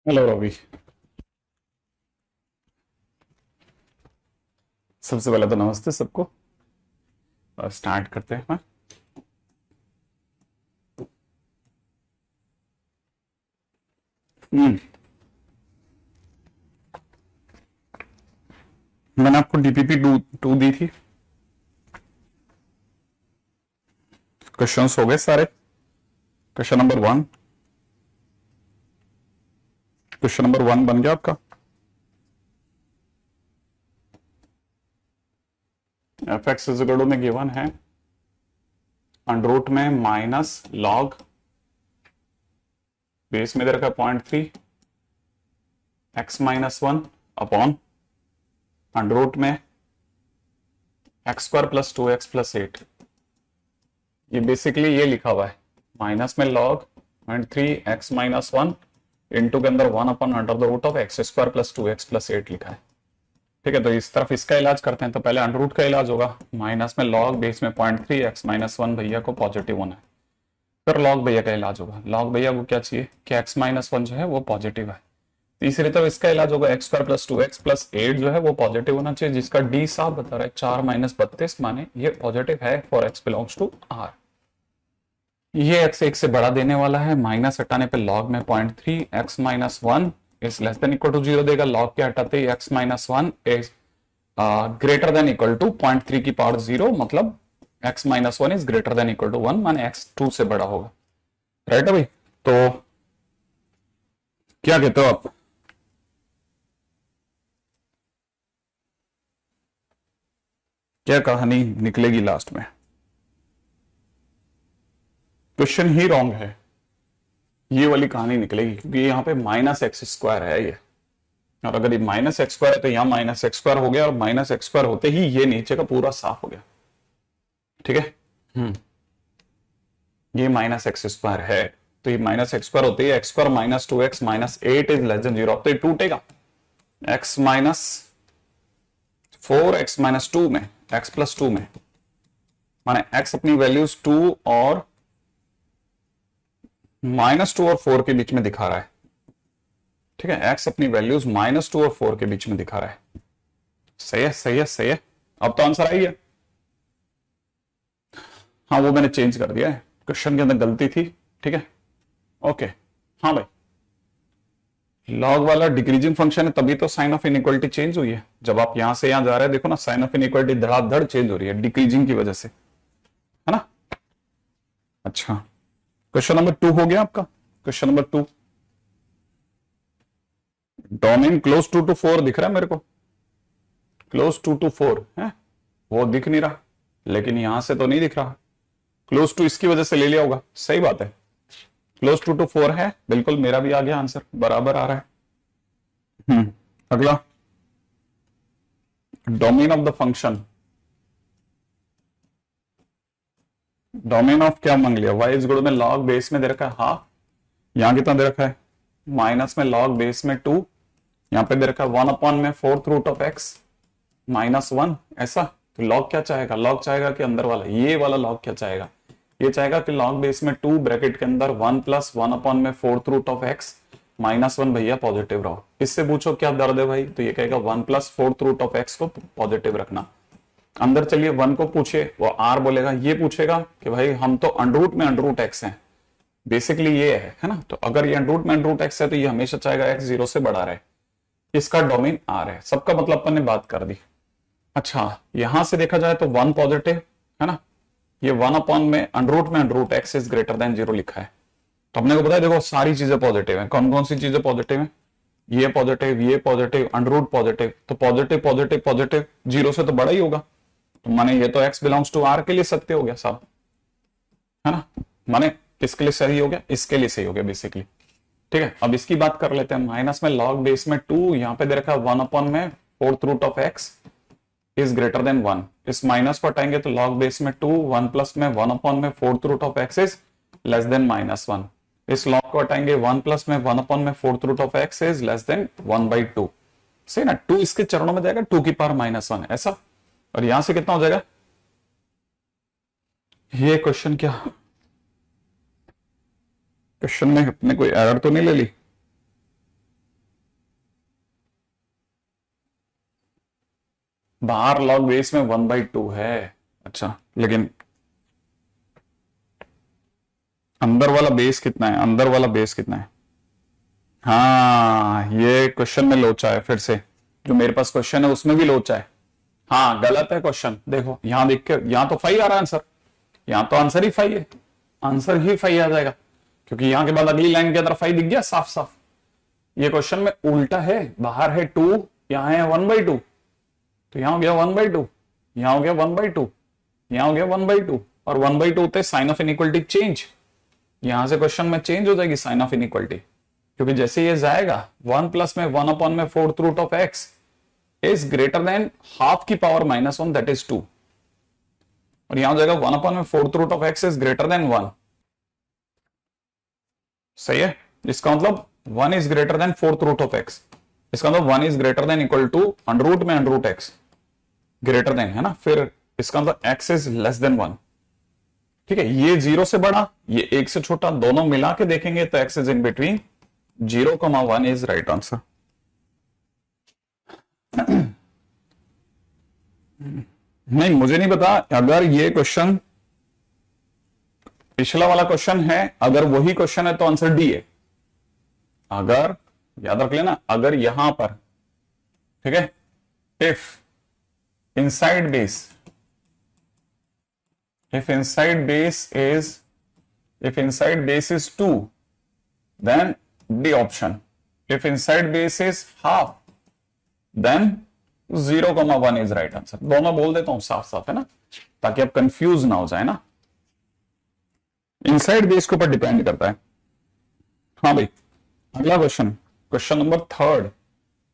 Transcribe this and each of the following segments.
Hello Ravi. सबसे पहले तो नमस्ते सबको। और स्टार्ट करते हैं। हाँ? हम्म, मैंने आपको डीपीपी टू टू दी थी। क्वेश्चंस हो गए सारे। Question number one. Question number one बन गया आपका। एफ एक्स इजिकल में गिवन है अंडर रूट में माइनस लॉग बेस में दे रखा है 0.3 x minus one upon under root में एक्स स्क्वायर प्लस 2x+8। ये बेसिकली ये लिखा हुआ है माइनस में log 0.3 x minus one into के अंदर 1 upon under the root of x square plus 2x+8 लिखा है। ठीक है, तो इस तरफ इसका इलाज करते हैं। तो पहले अंडर रूट का इलाज होगा। माइनस में लॉग बेस में 0.3 एक्स माइनस वन भैया को पॉजिटिव होना है। फिर लॉग भैया का इलाज होगा। लॉग भैया को क्या चाहिए कि एक्स माइनस वन जो है वो पॉजिटिव है। तीसरी तरफ इसका इलाज होगा एक्स स्क्वायर प्लस 2x+8 जो है वो पॉजिटिव होना चाहिए, जिसका डी साफ बता रहा है 4 माइनस 32 माने ये पॉजिटिव है for x belongs to R. ये एक्स एक से बड़ा देने वाला है। माइनस हटाने पे लॉग में 0.3 x minus one is less than equal to 0 देगा। लॉग के हटाते ही X minus one is greater than equal to 0.3 की पावर 0, मतलब x minus one is greater than equal to 1 माने x 2 से बड़ा होगा। राइट है भाई। तो क्या कहते हो आप? क्या कहानी निकलेगी लास्ट में? क्वेश्चन ही रॉन्ग है। ये वाली कहानी निकलेगी क्योंकि यहाँ पे माइनस एक्स स्क्वायर है ये। और अगर ये माइनस एक्स स्क्वायर है तो यहाँ माइनस एक्स स्क्वायर हो गया, और माइनस एक्स स्क्वायर होते ही ये नीचे का पूरा साफ हो गया। ठीक है। ये माइनस एक्स स्क्वायर है, तो ये माइनस एक्स स्क्वायर होते ही X square minus 2x minus 8 is less than 0। अब तो ये टूटेगा। x माइनस 4x माइनस 2 में x प्लस 2 में, माने x अपनी वैल्यूज 2 और -2 और 4 के बीच में दिखा रहा है। ठीक है, x अपनी वैल्यूज -2 और 4 के बीच में दिखा रहा है। सही है, सही है, सही है। अब तो आंसर आई है। हाँ, वो मैंने चेंज कर दिया है, क्वेश्चन के अंदर गलती थी। ठीक है, ओके। हाँ भाई, लॉग वाला डिक्रीजिंग फंक्शन है तभी तो साइन ऑफ इनइक्वालिटी चेंज हुई है। जब आप यहां से यहां जा रहे हैं देखो ना, साइन ऑफ इनइक्वालिटी धड़ाधड़ चेंज हो रही है डिक्रीजिंग की वजह से, है ना। अच्छा, क्वेश्चन नंबर टू हो गया आपका। Question number two, domain close to two four दिख रहा है मेरे को। क्लोज टू टू फोर है, वो दिख नहीं रहा, लेकिन यहां से तो नहीं दिख रहा। क्लोज टू इसकी वजह से ले लिया होगा, सही बात है। क्लोज टू टू फोर है, बिल्कुल मेरा भी आ गया आंसर, बराबर आ रहा है। अगला, domain of the function. Domain of क्या मांग लिया? वाई इज गुड में लॉग बेस में दे रखा है हाफ, यहां कितना दे रखा है माइनस में लॉग बेस में 2, यहां पे दे रखा है 1 अपॉन में fourth root of x minus one. ऐसा तो लॉग क्या चाहेगा? लॉग चाहेगा कि अंदर वाला ये वाला लॉग क्या चाहेगा? ये चाहेगा कि लॉग बेस में 2 ब्रैकेट के अंदर 1 प्लस 1 अपॉन में fourth root of x minus one भैया पॉजिटिव रहो। इससे पूछो क्या दर्द है भाई, तो ये कहेगा 1 plus fourth root of x को पॉजिटिव रखना। अंदर चलिए 1 को पूछे, वो आर बोलेगा। ये पूछेगा कि भाई हम तो अंडर रूट में अंडर रूट एक्स है, बेसिकली ये है ना। तो अगर ये अंडर रूट में अंडर रूट एक्स है तो ये हमेशा चाहेगा एक्स 0 से बड़ा रहे। इसका डोमेन आर है। सबका मतलब अपन ने बात कर दी। अच्छा, यहां से देखा जाए तो 1 पॉजिटिव है ना, ये 1 अपॉन में under root x is greater than 0 लिखा है। तो हमने को पता है, देखो सारी चीजें पॉजिटिव है। कौन कौन सी चीजें पॉजिटिव है? ये पॉजिटिव, ये पॉजिटिव, अंडर रूट पॉजिटिव। तो पॉजिटिव पॉजिटिव पॉजिटिव 0 से तो बड़ा ही होगा, तो माने ये तो x बिलोंग्स टू r के लिए सत्य हो गया साहब, है ना। माने किसके लिए सही हो गया? इसके लिए सही हो गया बेसिकली। ठीक है, अब इसकी बात कर लेते हैं। माइनस में लॉग बेस में 2, यहां पे दे रखा है 1 अपॉन में fourth root of x is greater than 1। इस माइनस को हटाएंगे तो लॉग बेस में 2, 1 प्लस में 1 अपॉन में fourth root of x is less than -1। इस लॉग को हटाएंगे 1 प्लस में 1 अपॉन में fourth root of x is less than 1/2। सही ना, 2 इसके चरणों में जाएगा 2 की पावर -1 ऐसा। और यहां से कितना हो जाएगा? ये क्वेश्चन क्या, क्वेश्चन में अपने कोई एरर तो नहीं ले ली? बाहर लॉग बेस में 1/2 है। अच्छा, लेकिन अंदर वाला बेस कितना है? अंदर वाला बेस कितना है? हाँ, ये क्वेश्चन में लोचा है फिर से। जो मेरे पास क्वेश्चन है उसमें भी लोचा है। हाँ, गलत है क्वेश्चन। देखो यहां देख के, यहां तो 5 आ रहा है आंसर। यहां तो आंसर ही 5 है। आंसर ही 5 आ जाएगा, क्योंकि यहां के बाद अगली लाइन के अंदर 5 दिख गया साफ साफ। ये क्वेश्चन में उल्टा है, बाहर है 2, यहां है 1/2। तो यहां हो गया 1/2, यहां हो गया 1/2, यहां हो गया 1/2, और 1/2 होते साइन ऑफ इनइक्वलिटी चेंज। यहां से क्वेश्चन में चेंज हो जाएगी साइन ऑफ इनइक्वलिटी, क्योंकि जैसे ये जाएगा 1 प्लस में 1 में fourth root of X is greater than half की पावर -1, दैट इज 2। और यहां हो जाएगा 1 में fourth root of X is greater than 1। सही है? इसका मतलब 1 is greater than fourth root of X. इसका मतलब 1 is greater than equal to under root में under root X, greater than है ना। फिर इसका मतलब एक्स इज लेस देन 1। ठीक है, ये 0 से बड़ा, ये 1 से छोटा, दोनों मिला के देखेंगे तो x is in between 0,1 is right answer. नहीं, मुझे नहीं पता। अगर ये क्वेश्चन पिछला वाला क्वेश्चन है, अगर वही क्वेश्चन है तो आंसर डी है। अगर, याद रख लेना, अगर यहां पर, ठीक है, if inside base, if inside base is 2, then D option. If inside base is half, then 0,1 is right answer। दोनों बोल देता हूं साफ साफ, है ना, ताकि आप कंफ्यूज ना हो जाए ना। इनसाइड बेस के ऊपर डिपेंड करता है। हाँ भाई, अगला question, question number third.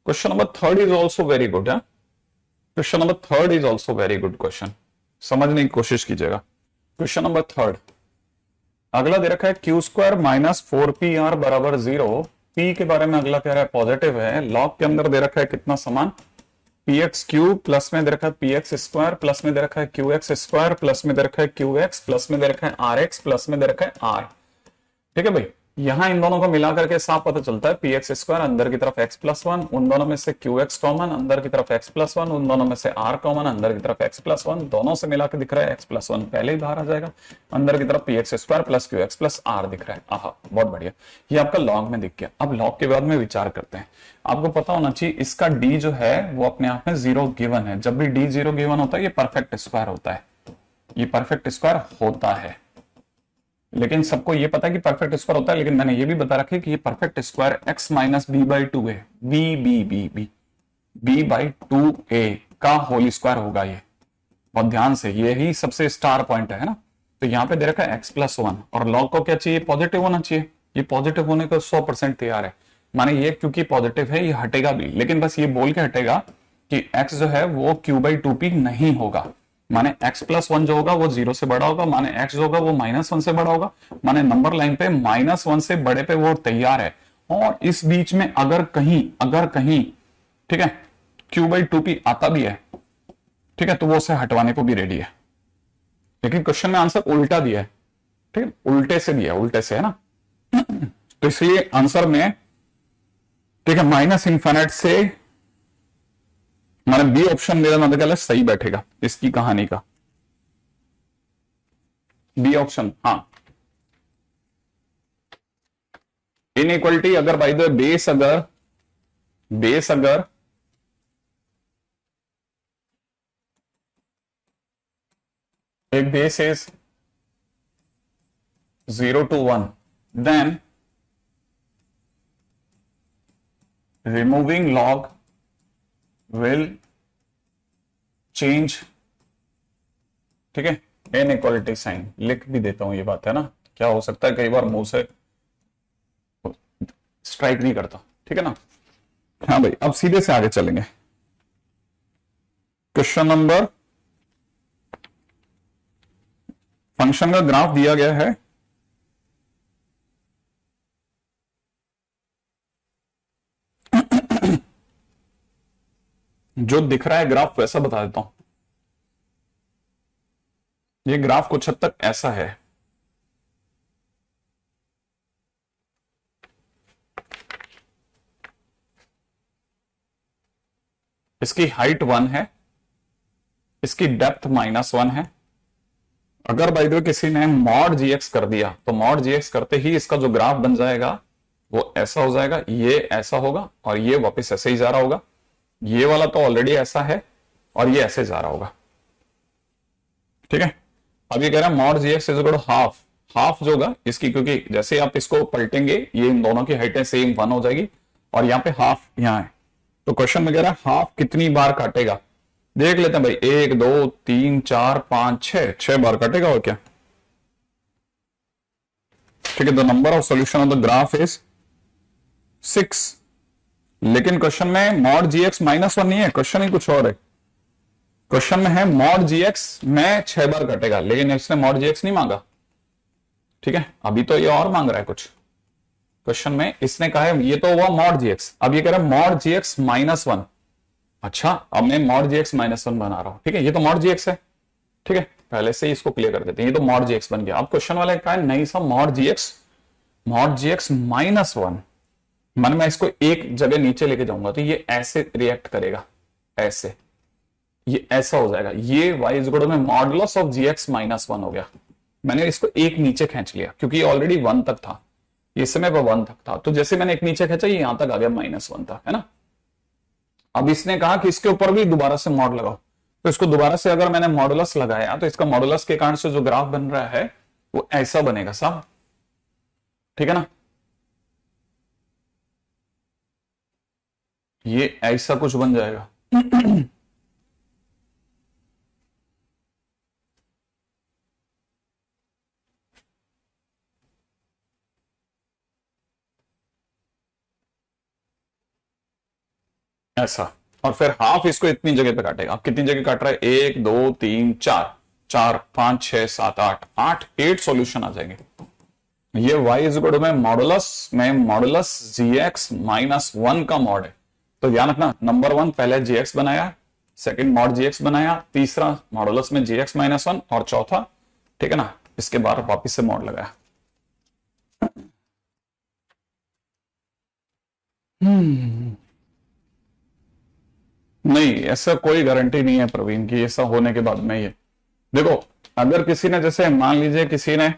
Question number third is also very good है। Question number third is also very good question, समझने की कोशिश कीजिएगा। क्वेश्चन नंबर थर्ड, अगला दे रखा है q² -4pr बराबर 0। p के बारे में अगला कह रहा है पॉजिटिव है। लॉग के अंदर दे रखा है कितना समान, px³ प्लस में दे रखा है px² प्लस में दे रखा है qx² प्लस में दे रखा है qx प्लस में दे रखा है rx प्लस में दे रखा है r। ठीक है भाई, यहां इन दोनों को मिलाकर के साफ पता चलता है px² अंदर की तरफ x+1, उन दोनों में से qx कॉमन, अंदर की तरफ x+1, उन दोनों में से r कॉमन, अंदर की तरफ x+1, दोनों से मिलाकर दिख रहा है x+1 पहले ही बाहर आ जाएगा। अंदर की तरफ px² plus qx plus r दिख रहा है। आहा, बहुत बढ़िया, ये आपका लॉग में दिख गया। अब लॉग के बाद में विचार करते हैं। आपको पता होना चाहिए इसका d जो है वो अपने आप में 0 गिवन है। जब भी d 0 गिवन होता है ये परफेक्ट स्क्वायर होता है, ये परफेक्ट स्क्वायर होता है। लेकिन सबको ये पता है कि परफेक्ट स्क्वायर होता है, लेकिन मैंने ये भी बता रखा है कि ये perfect square x minus b/2 है। b/2a का होल स्क्वायर होगा ये। बहुत ध्यान से, ये ही सबसे स्टार पॉइंट है ना। तो यहाँ पे दे रखा है x+1, और लॉग को क्या चाहिए, पॉजिटिव होना चाहिए। ये पॉजिटिव होने को 100% तैयार है। माने ये क्योंकि पॉजिटिव है ये हटेगा भी, लेकिन बस ये बोल के हटेगा कि x जो है वो q/2p नहीं होगा। माने x+1 जो होगा वो 0 से बड़ा होगा, माने x जो होगा वो -1 से बड़ा होगा, माने नंबर लाइन पे -1 से बड़े पे वो तैयार है। और इस बीच में अगर कहीं ठीक है q/2p आता भी है, ठीक है, तो वो उसे हटवाने को भी रेडी है। लेकिन क्वेश्चन में आंसर उल्टा दिया है, ठीक है, उल्टे से दिया है, उल्टे से है ना। तो इसलिए आंसर में, ठीक है, -∞ से, माने बी ऑप्शन मेरा मतलब क्या है, सही बैठेगा इसकी कहानी का। बी ऑप्शन, हाँ। इनइक्वलिटी अगर बाय द बेस अगर एक base is 0 to 1, then removing log will change, ठीक है, इनइक्वालिटी साइन। लिख भी देता हूं ये बात, है ना, क्या हो सकता है कई बार मुंह से स्ट्राइक नहीं करता, ठीक है ना। हाँ भाई, अब सीधे से आगे चलेंगे। क्वेश्चन नंबर, फंक्शन का ग्राफ दिया गया है। जो दिख रहा है ग्राफ वैसा बता देता हूं। ये ग्राफ कुछ हद तक ऐसा है। इसकी हाइट 1 है, इसकी डेप्थ -1 है। अगर बाय द वे किसी ने मॉड जीएक्स कर दिया तो मॉड जीएक्स करते ही इसका जो ग्राफ बन जाएगा वो ऐसा हो जाएगा, ये ऐसा होगा और ये वापस ऐसे ही जा रहा होगा। ये वाला तो ऑलरेडी ऐसा है और ये ऐसे जा रहा होगा। ठीक है, अब ये कह रहा है mod g x is equal to half. Half जो होगा इसकी, क्योंकि जैसे आप इसको पलटेंगे ये इन दोनों की हाइटें सेम 1 हो जाएगी और यहाँ पे हाफ यहाँ है। तो क्वेश्चन में कह रहा है हाफ कितनी बार काटेगा। देख लेते हैं भाई, 1 2 3 4 5 6 बार काटेगा और क्या। ठीक है, the number of solution of the graph is 6। लेकिन क्वेश्चन में मॉड जीएक्स -1 नहीं है, क्वेश्चन ही कुछ और है। क्वेश्चन में है मॉड जीएक्स में 6 बार कटेगा, लेकिन इसने मॉड जीएक्स नहीं मांगा। ठीक है, अभी तो ये और मांग रहा है कुछ। क्वेश्चन में इसने कहा है ये तो हुआ मॉड जीएक्स, अब ये कह रहा है मॉड जीएक्स -1। अच्छा, अब मैं मॉड जीएक्स -1 बना रहा हूं। ठीक है, ये तो मॉड जीएक्स है। ठीक है, पहले से ही इसको क्लियर कर देते हैं, ये तो मॉड जीएक्स बन गया। अब क्वेश्चन वाला कहा है नहीं सब मॉड जीएक्स -1। मन में इसको एक जगह नीचे लेके जाऊंगा तो ये ऐसे रिएक्ट करेगा, ऐसे, ये ऐसा हो जाएगा। ये y इज इक्वल टू में मॉडुलस ऑफ जीएक्स -1 हो गया। मैंने इसको एक नीचे खींच लिया क्योंकि ये ऑलरेडी 1 तक था, ये समय पर 1 तक था, तो जैसे मैंने एक नीचे खींचा ये यहां तक आ गया -1 तक, है ना। अब इसने कहा कि इसके ऊपर भी दोबारा से मॉड लगाओ, तो इसको दोबारा से अगर मैंने मॉडुलस लगाया तो इसका मॉडुलस के कारण से जो ग्राफ बन रहा है वो ऐसा बनेगा साहब। ठीक है ना, ये ऐसा कुछ बन जाएगा। ऐसा, और फिर हाफ इसको इतनी जगह पे काटेगा। अब कितनी जगह काट रहा है, 1 2 3 4 4 5 6 7 8 सॉल्यूशन आ जाएंगे। ये y इज इक्वल टू में मॉडुलस जीएक्स -1 का मॉड है। तो ध्यान रखना, नंबर 1 पहले जीएक्स बनाया, सेकंड मॉड जीएक्स बनाया, तीसरा मॉडुलस में जीएक्स -1 और चौथा, ठीक है ना, इसके बाद वापिस से मॉड लगाया। नहीं, ऐसा कोई गारंटी नहीं है प्रवीण की ऐसा होने के बाद में। ये देखो, अगर किसी ने, जैसे मान लीजिए किसी ने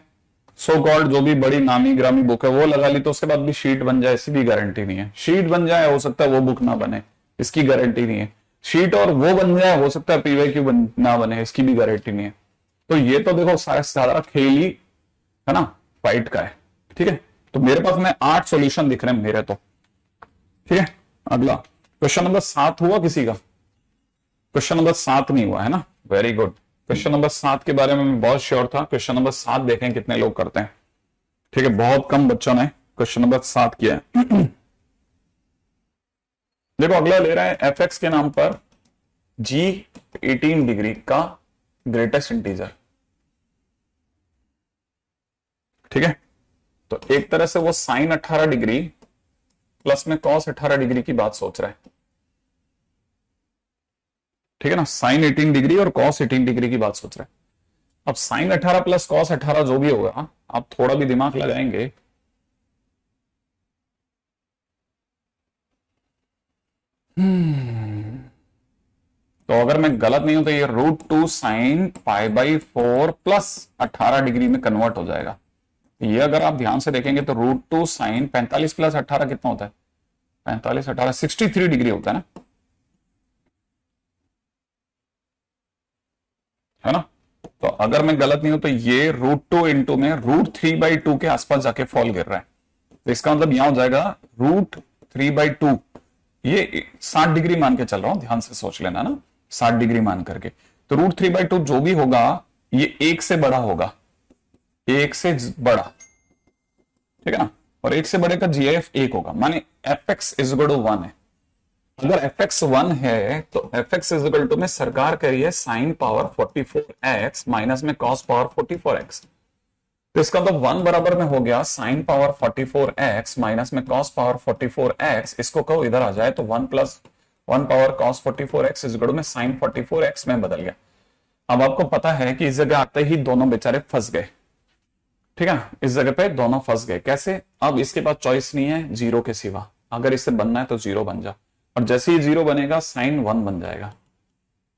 सो कॉल्ड जो भी बड़ी नामी ग्रामी बुक है वो लगा ली, तो उसके बाद भी शीट बन जाए, इसकी भी गारंटी नहीं है। शीट बन जाए, हो सकता है वो बुक ना बने, इसकी गारंटी नहीं है। शीट और वो बन जाए, हो सकता है पीवाईक्यू ना बने, इसकी भी गारंटी नहीं है। तो ये तो देखो सारा खेल ही है ना, फाइट का है। ठीक है, तो मेरे पास में 8 सॉल्यूशन दिख रहे हैं मेरे तो। ठीक है, अगला क्वेश्चन नंबर 7 हुआ किसी का? क्वेश्चन नंबर 7 नहीं हुआ है ना, वेरी गुड। क्वेश्चन नंबर 7 के बारे में मैं बहुत श्योर था। क्वेश्चन नंबर 7 देखें कितने लोग करते हैं। ठीक है, बहुत कम बच्चों ने क्वेश्चन नंबर 7 किया है। देखो, अगला ले रहा है एफ एक्स के नाम पर जी 18 डिग्री का ग्रेटेस्ट इंटीजर। ठीक है, तो एक तरह से वो साइन 18 डिग्री प्लस में कॉस 18 डिग्री की बात सोच रहा है। ठीक है ना, साइन 18 डिग्री और कॉस 18 डिग्री की बात सोच रहा है। अब साइन 18 प्लस कॉस 18 जो भी होगा, आप थोड़ा भी दिमाग लगाएंगे तो अगर मैं गलत नहीं हूं तो ये √2 साइन π/4 प्लस 18 डिग्री में कन्वर्ट हो जाएगा। ये अगर आप ध्यान से देखेंगे तो √2 साइन 45 प्लस 18 कितना होता है, 45 18 63 डिग्री होता है ना। तो अगर मैं गलत नहीं हूं तो ये √2 इंटू में √3/2 के आसपास जाके फॉल गिर रहा है। तो इसका मतलब यहां हो जाएगा √3/2। ये 60 डिग्री मान के चल रहा हूं, ध्यान से सोच लेना ना, 60 डिग्री मान करके। तो √3/2 जो भी होगा ये 1 से बड़ा होगा, 1 से बड़ा। ठीक है ना, और 1 से बड़े का जीएफ 1 होगा, माने f x is equal to 1 है। अगर एफ एक्स 1 है तो f x is equal to में सरकार करी है साइन पावर 44x माइनस में कॉस पावर 44x। तो इसका मतलब 1 बराबर में हो गया साइन पावर 44x माइनस में कॉस पावर 44x। इसको कहो इधर आ जाए तो 1 plus 1 power cos 44x is equal to में साइन 44x में बदल गया। अब आपको पता है कि इस जगह आते ही दोनों बेचारे फंस गए। ठीक है, इस जगह पे दोनों फंस गए। कैसे? अब इसके पास चॉइस नहीं है जीरो के सिवा, अगर इससे बनना है तो जीरो बन जा, और जैसे ही जीरो बनेगा साइन 1 बन जाएगा।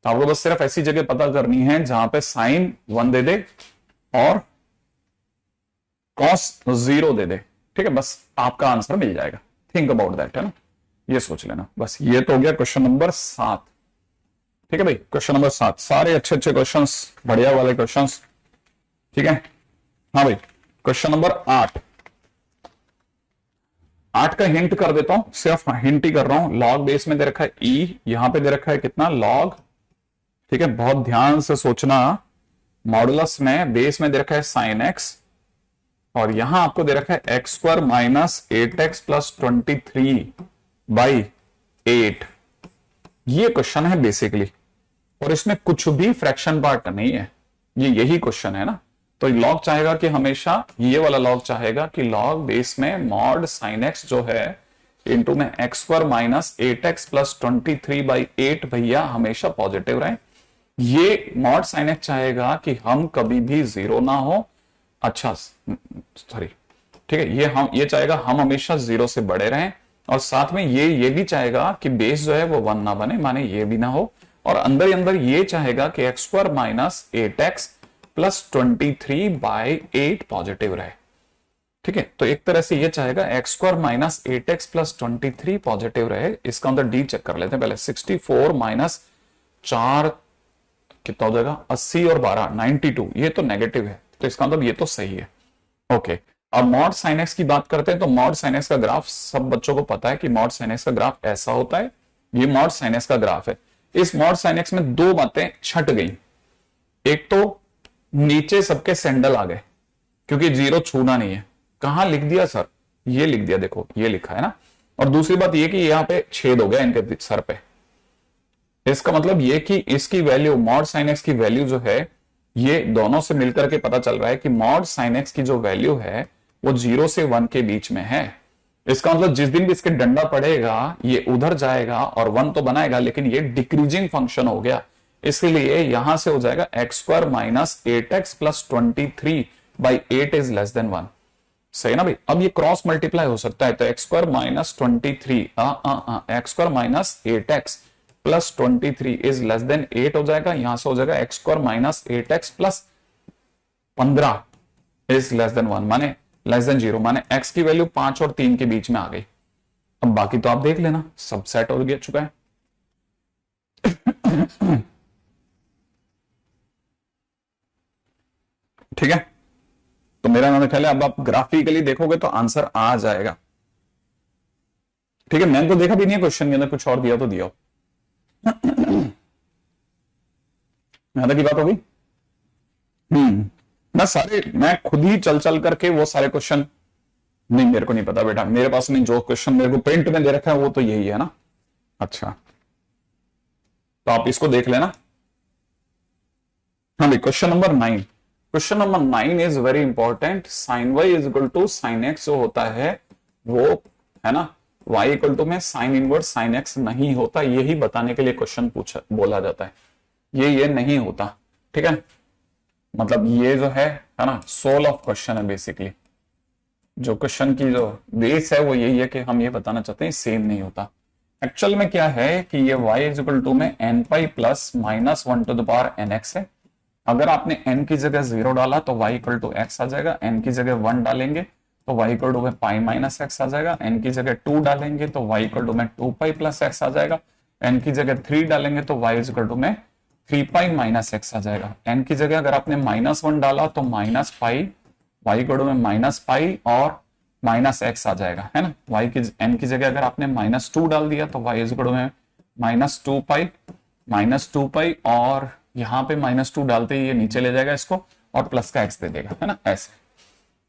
तो आपको बस सिर्फ ऐसी जगह पता करनी है जहां पे साइन 1 दे दे और कॉस 0 दे दे, ठीक है, बस आपका आंसर मिल जाएगा। थिंक अबाउट दैट, है ना, ये सोच लेना बस। ये तो हो गया क्वेश्चन नंबर 7, ठीक है भाई। क्वेश्चन नंबर 7 सारे अच्छे अच्छे क्वेश्चंस, बढ़िया वाले क्वेश्चंस, ठीक है। हाँ भाई, क्वेश्चन नंबर 8, 8 का हिंट कर देता हूं, सिर्फ हिंट ही कर रहा हूं। लॉग बेस में दे रखा है ई, यहां पे दे रखा है कितना, लॉग, ठीक है, बहुत ध्यान से सोचना। मॉडुलस में बेस में दे रखा है साइन एक्स, और यहां आपको दे रखा है x square minus 8x plus 23/8। ये क्वेश्चन है बेसिकली, और इसमें कुछ भी फ्रैक्शन पार्ट नहीं है, ये यही क्वेश्चन है ना। तो लॉग चाहेगा कि हमेशा, ये वाला लॉग चाहेगा कि लॉग बेस में मॉड साइन एक्स जो है इंटू में x square minus 8x plus 23/8 भैया हमेशा पॉजिटिव रहे। ये मॉड साइन एक्स चाहेगा कि हम कभी भी जीरो ना हो, अच्छा सॉरी, ठीक है, ये चाहेगा हम हमेशा 0 से बड़े रहें, और साथ में ये भी चाहेगा कि बेस जो है वो 1 ना बने, माने ये भी ना हो, और अंदर ही अंदर ये चाहेगा कि x square minus 8x plus 23/8 positive रहे, ठीक है। तो एक तरह से ये चाहेगा x square minus 8x plus 23 positive रहे। इसका अंदर डी चेक कर लेते हैं पहले। 64 माइनस 4 कितना हो जाएगा, 80 और 12 92, ये तो नेगेटिव है, तो इसका मतलब ये तो सही है, ओके। अब मॉड साइन एक्स की बात करते हैं, तो मॉड साइन एक्स का ग्राफ सब बच्चों को पता है कि मॉड साइन एक्स का ग्राफ ऐसा होता है। ये मॉड साइन एक्स का ग्राफ है। इस मॉड साइन एक्स में दो बातें छट गई। एक तो नीचे सबके सैंडल आ गए, क्योंकि 0 छूना नहीं है। कहां लिख दिया सर, ये लिख दिया, देखो ये लिखा है ना। और दूसरी बात ये कि यहां पे छेद हो गया इनके सर पे। इसका मतलब ये कि इसकी वैल्यू, मॉड साइन एक्स की वैल्यू जो है, ये दोनों से मिलकर के पता चल रहा है कि मॉड साइन एक्स की जो वैल्यू है वो 0 से 1 के बीच में है। इसका मतलब जिस दिन भी इसके डंडा पड़ेगा ये उधर जाएगा और 1 तो बनाएगा, लेकिन ये डिक्रीजिंग फंक्शन हो गया, इसलिए यहां से हो जाएगा x square minus 8x plus 23/8 is less than 1। सही ना भाई। अब ये क्रॉस मल्टीप्लाई हो सकता है, तो x square minus 23 x square minus 8x plus 23 is less then 8 हो जाएगा। यहां से हो जाएगा x square minus 8x plus 15 is less than 1, माने लेस देन 0, माने x की वैल्यू 5 और 3 के बीच में आ गई। अब बाकी तो आप देख लेना, सब सेट हो गया चुका है। ठीक है, तो मेरा नाम ख्याल है अब आप ग्राफिकली देखोगे तो आंसर आ जाएगा। ठीक है, मैंने तो देखा भी नहीं है क्वेश्चन के अंदर कुछ और दिया तो दिया हो। यहां तक की बात होगी। मैं खुद ही चल चल करके वो सारे क्वेश्चन, नहीं मेरे को नहीं पता बेटा, मेरे पास नहीं, जो क्वेश्चन मेरे को प्रिंट में दे रखा है वो तो यही है ना। अच्छा, तो आप इसको देख लेना। हाँ भाई, question number 9, question number 9 is very important. Sine y is equal to sine x जो होता है वो, है ना, y इक्वल टू में साइन इनवर्स साइन एक्स नहीं होता, यही बताने के लिए क्वेश्चन पूछा बोला जाता है। ये नहीं होता, ठीक है, मतलब ये जो है ना, सोल ऑफ क्वेश्चन है बेसिकली। जो क्वेश्चन की जो बेस है वो यही है कि हम ये बताना चाहते हैं सेम नहीं होता। एक्चुअल में क्या है कि ये y इज इक्वल टू में n pi plus minus 1 to the power nx है। अगर आपने n की जगह 0 डाला तो y इक्वल टू x आ जाएगा, n की जगह 1 डालेंगे तो y इक्वल टू में पाई माइनस एक्स आ जाएगा, n की जगह 2 डालेंगे तो y इक्वल टू में 2 पाई प्लस एक्स आ जाएगा, n की जगह 3 डालेंगे तो y इक्वल टू में 3 पाई माइनस एक्स आ जाएगा। n की जगह अगर आपने -1 डाला तो minus pi, y equal to में माइनस पाई और माइनस एक्स आ जाएगा, है ना। y की n की जगह अगर आपने -2 डाल दिया तो y इक्वल टू में -2 पाई और यहां पे -2 डालते ही ये नीचे ले जाएगा इसको और प्लस का x दे देगा, है ना, ऐसे।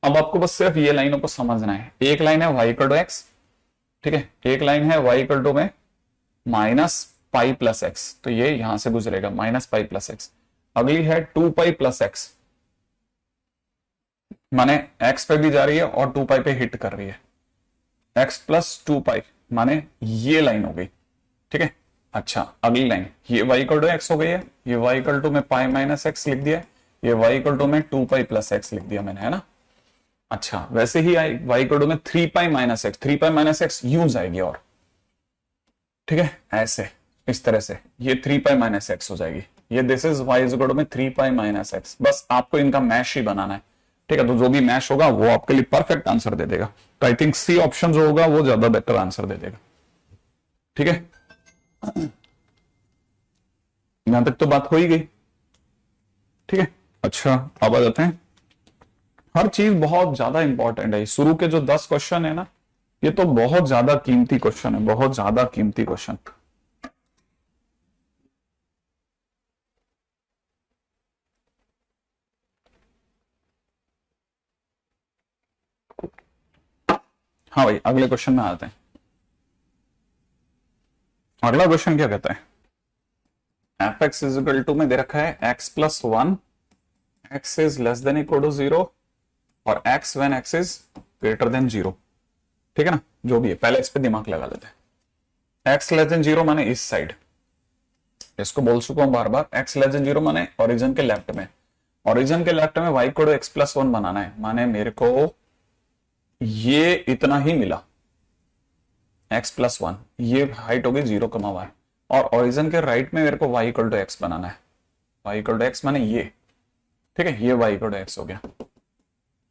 अब आपको बस सिर्फ ये लाइनों को समझना है। एक लाइन है y इक्वल टू एक्स, ठीक है, एक लाइन है y इक्वल टू में माइनस पाई प्लस एक्स, तो ये यहां से गुजरेगा माइनस पाई प्लस एक्स। अगली है 2 पाई प्लस एक्स, माने x पे भी जा रही है और 2 पाई पे हिट कर रही है, x प्लस 2 पाई, माने ये लाइन हो गई, ठीक है। अच्छा, अगली लाइन ये y इक्वल टू एक्स हो गई है, ये y इक्वल टू में पाई माइनस एक्स लिख दिया, ये y इक्वल टू में 2 पाई प्लस एक्स लिख दिया मैंने, है ना। अच्छा, वैसे ही y इक्वल टू में 3 pi minus x, 3 pi minus x यूं जाएगी और, ठीक है, ऐसे इस तरह से ये 3 पाई माइनस एक्स हो जाएगी, ये this is y is equal to में 3 पाई माइनस एक्स। बस आपको इनका मैश ही बनाना है, ठीक है। तो जो भी मैश होगा वो आपके लिए परफेक्ट आंसर दे देगा। तो आई थिंक सी ऑप्शन जो होगा वो ज्यादा बेटर आंसर दे देगा, ठीक है। यहां तक तो बात हो ही गई, ठीक है। अच्छा अब आ जाते हैं, हर चीज बहुत ज्यादा इंपॉर्टेंट है। शुरू के जो 10 क्वेश्चन है ना, ये तो बहुत ज्यादा कीमती क्वेश्चन है, बहुत ज्यादा कीमती क्वेश्चन। हाँ भाई अगले क्वेश्चन में आते हैं। अगला क्वेश्चन क्या कहता है, F x is equal to में दे रखा है X plus one, X is less than equal to zero और X when X is greater than zero, ठीक है ना। जो भी है पहले इस पे दिमाग लगा लेते हैं। एक्स लेस देन जीरो माने इस साइड, इसको बोल चुका हूं बार बार, एक्स लेस देन जीरो माने ओरिजिन के लेफ्ट में, ओरिजिन के लेफ्ट में वाई को एक्स प्लस वन बनाना है, माने मेरे को ये इतना ही मिला एक्स प्लस वन, ये हाइट होगी 0, और ओरिजिन के राइट में मेरे को y इक्वल टू एक्स बनाना है, y इक्वल टू एक्स माने ये, ठीक है। ये y इक्वल टू एक्स हो गया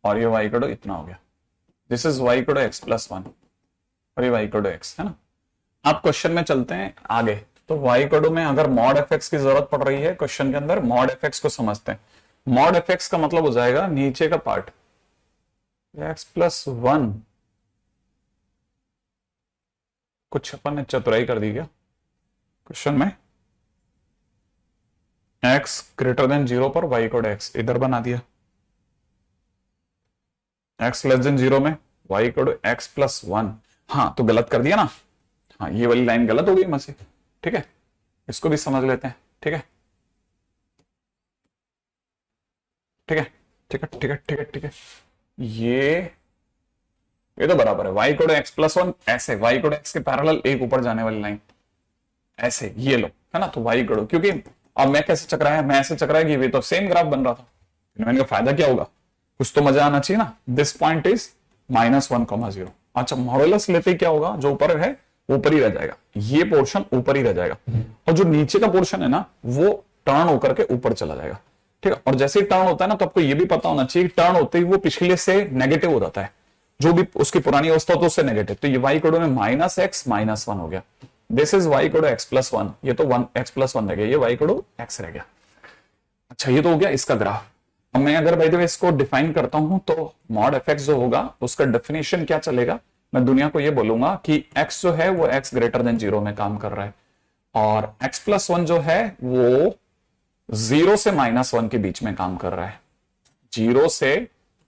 और ये y इक्वल टू इतना हो गया, this is y equal to x plus one और ये y इक्वल टू एक्स है ना। अब क्वेश्चन में चलते हैं आगे। तो y इक्वल टू में अगर मॉड एफ एक्स की जरूरत पड़ रही है क्वेश्चन के अंदर, मॉड एफ एक्स को समझते हैं। मॉड एफ एक्स का मतलब हो जाएगा नीचे का पार्ट एक्स प्लस वन, कुछ अपन ने चतुराई कर दी क्या क्वेश्चन में, x ग्रेटर देन जीरो पर y इक्वल टू एक्स इधर बना दिया, x लेस देन जीरो में y equal to x plus one. हाँ तो गलत कर दिया ना, हाँ ये वाली लाइन गलत हो गई मुझसे, ठीक है। इसको भी समझ लेते हैं, ठीक है, ठीक है, ठीक है, ठीक है, ठीक है, ठीक है। ये तो बराबर है, y equal to x plus one, ऐसे y इक्वल टू एक्स के पैरेलल एक ऊपर जाने वाली लाइन, ऐसे ये लो है ना। तो y इक्वल टू, क्योंकि अब मैं कैसे चकराया, मैं ऐसे चकराया कि ये तो सेम ग्राफ बन रहा था, मैंने कहा फायदा क्या होगा, कुछ तो मजा आना चाहिए ना। This point is -1, 0। अच्छा मॉडुलस लेते ही क्या होगा, जो ऊपर है ऊपर ही रह जाएगा, ये पोर्शन ऊपर ही रह जाएगा और जो नीचे का पोर्शन है ना वो टर्न होकर के ऊपर चला जाएगा, ठीक है। और जैसे ही टर्न होता है ना तो आपको ये भी पता होना चाहिए टर्न होते ही वो पिछले से नेगेटिव हो जाता है, जो भी उसकी पुरानी अवस्था हो तो उससे नेगेटिव। तो ये y इक्वल में -x -1 हो गया, this is y equal to x plus one, ये तो x प्लस वन रह गया, ये y इक्वल टू x रह गया। अच्छा ये तो हो गया इसका ग्राफ। अब मैं अगर बाय द वे इसको डिफाइन करता हूं तो मॉड एफ एक्स जो होगा उसका डेफिनेशन क्या चलेगा, मैं दुनिया को ये बोलूंगा कि x जो है वो x ग्रेटर देन जीरो में काम कर रहा है और x प्लस वन जो है वो 0 से -1 के बीच में काम कर रहा है, 0 से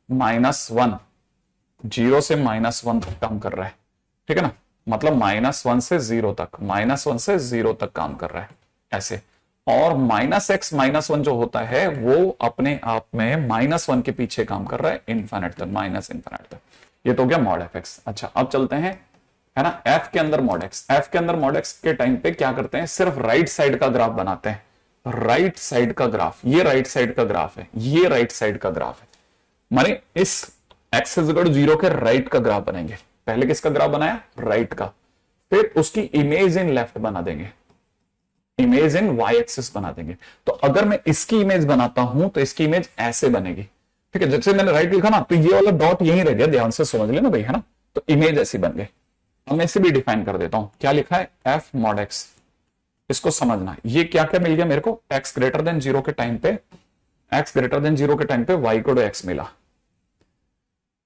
-1, 0 से -1 तक काम कर रहा है, ठीक है ना। मतलब -1 से 0 तक, -1 से 0 तक काम कर रहा है ऐसे। और -x -1 जो होता है वो अपने आप में -1 के पीछे काम कर रहा है इनफाइनाइट तक, -इनफाइनाइट तक। ये तो हो गया मॉड एफ एक्स। अच्छा अब चलते हैं है ना f के अंदर मॉड x, f के अंदर मॉड x के टाइम पे क्या करते हैं, सिर्फ राइट साइड का ग्राफ बनाते हैं, राइट साइड का ग्राफ, ये राइट साइड का ग्राफ है, ये राइट साइड का ग्राफ है, माने इस x इज इक्वल टू 0 के राइट का ग्राफ बनाएंगे। पहले किसका ग्राफ बनाया, राइट का, फिर उसकी इमेज इन लेफ्ट बना देंगे, इमेज इन y एक्सिस बना देंगे। तो अगर मैं इसकी इमेज बनाता हूं तो इसकी इमेज ऐसे बनेगी, ठीक है। जैसे मैंने राइट लिखा ना तो ये वाला डॉट यहीं रह गया, ध्यान से समझ लेना भाई है ना। तो इमेज ऐसी बन गई। अब मैं इसे भी डिफाइन कर देता हूं, क्या लिखा है f मॉड x, इसको समझना ये क्या क्या मिल गया मेरे को, x ग्रेटर देन जीरो के टाइम पे, x ग्रेटर देन जीरो के टाइम पे y इक्वल टू x मिला,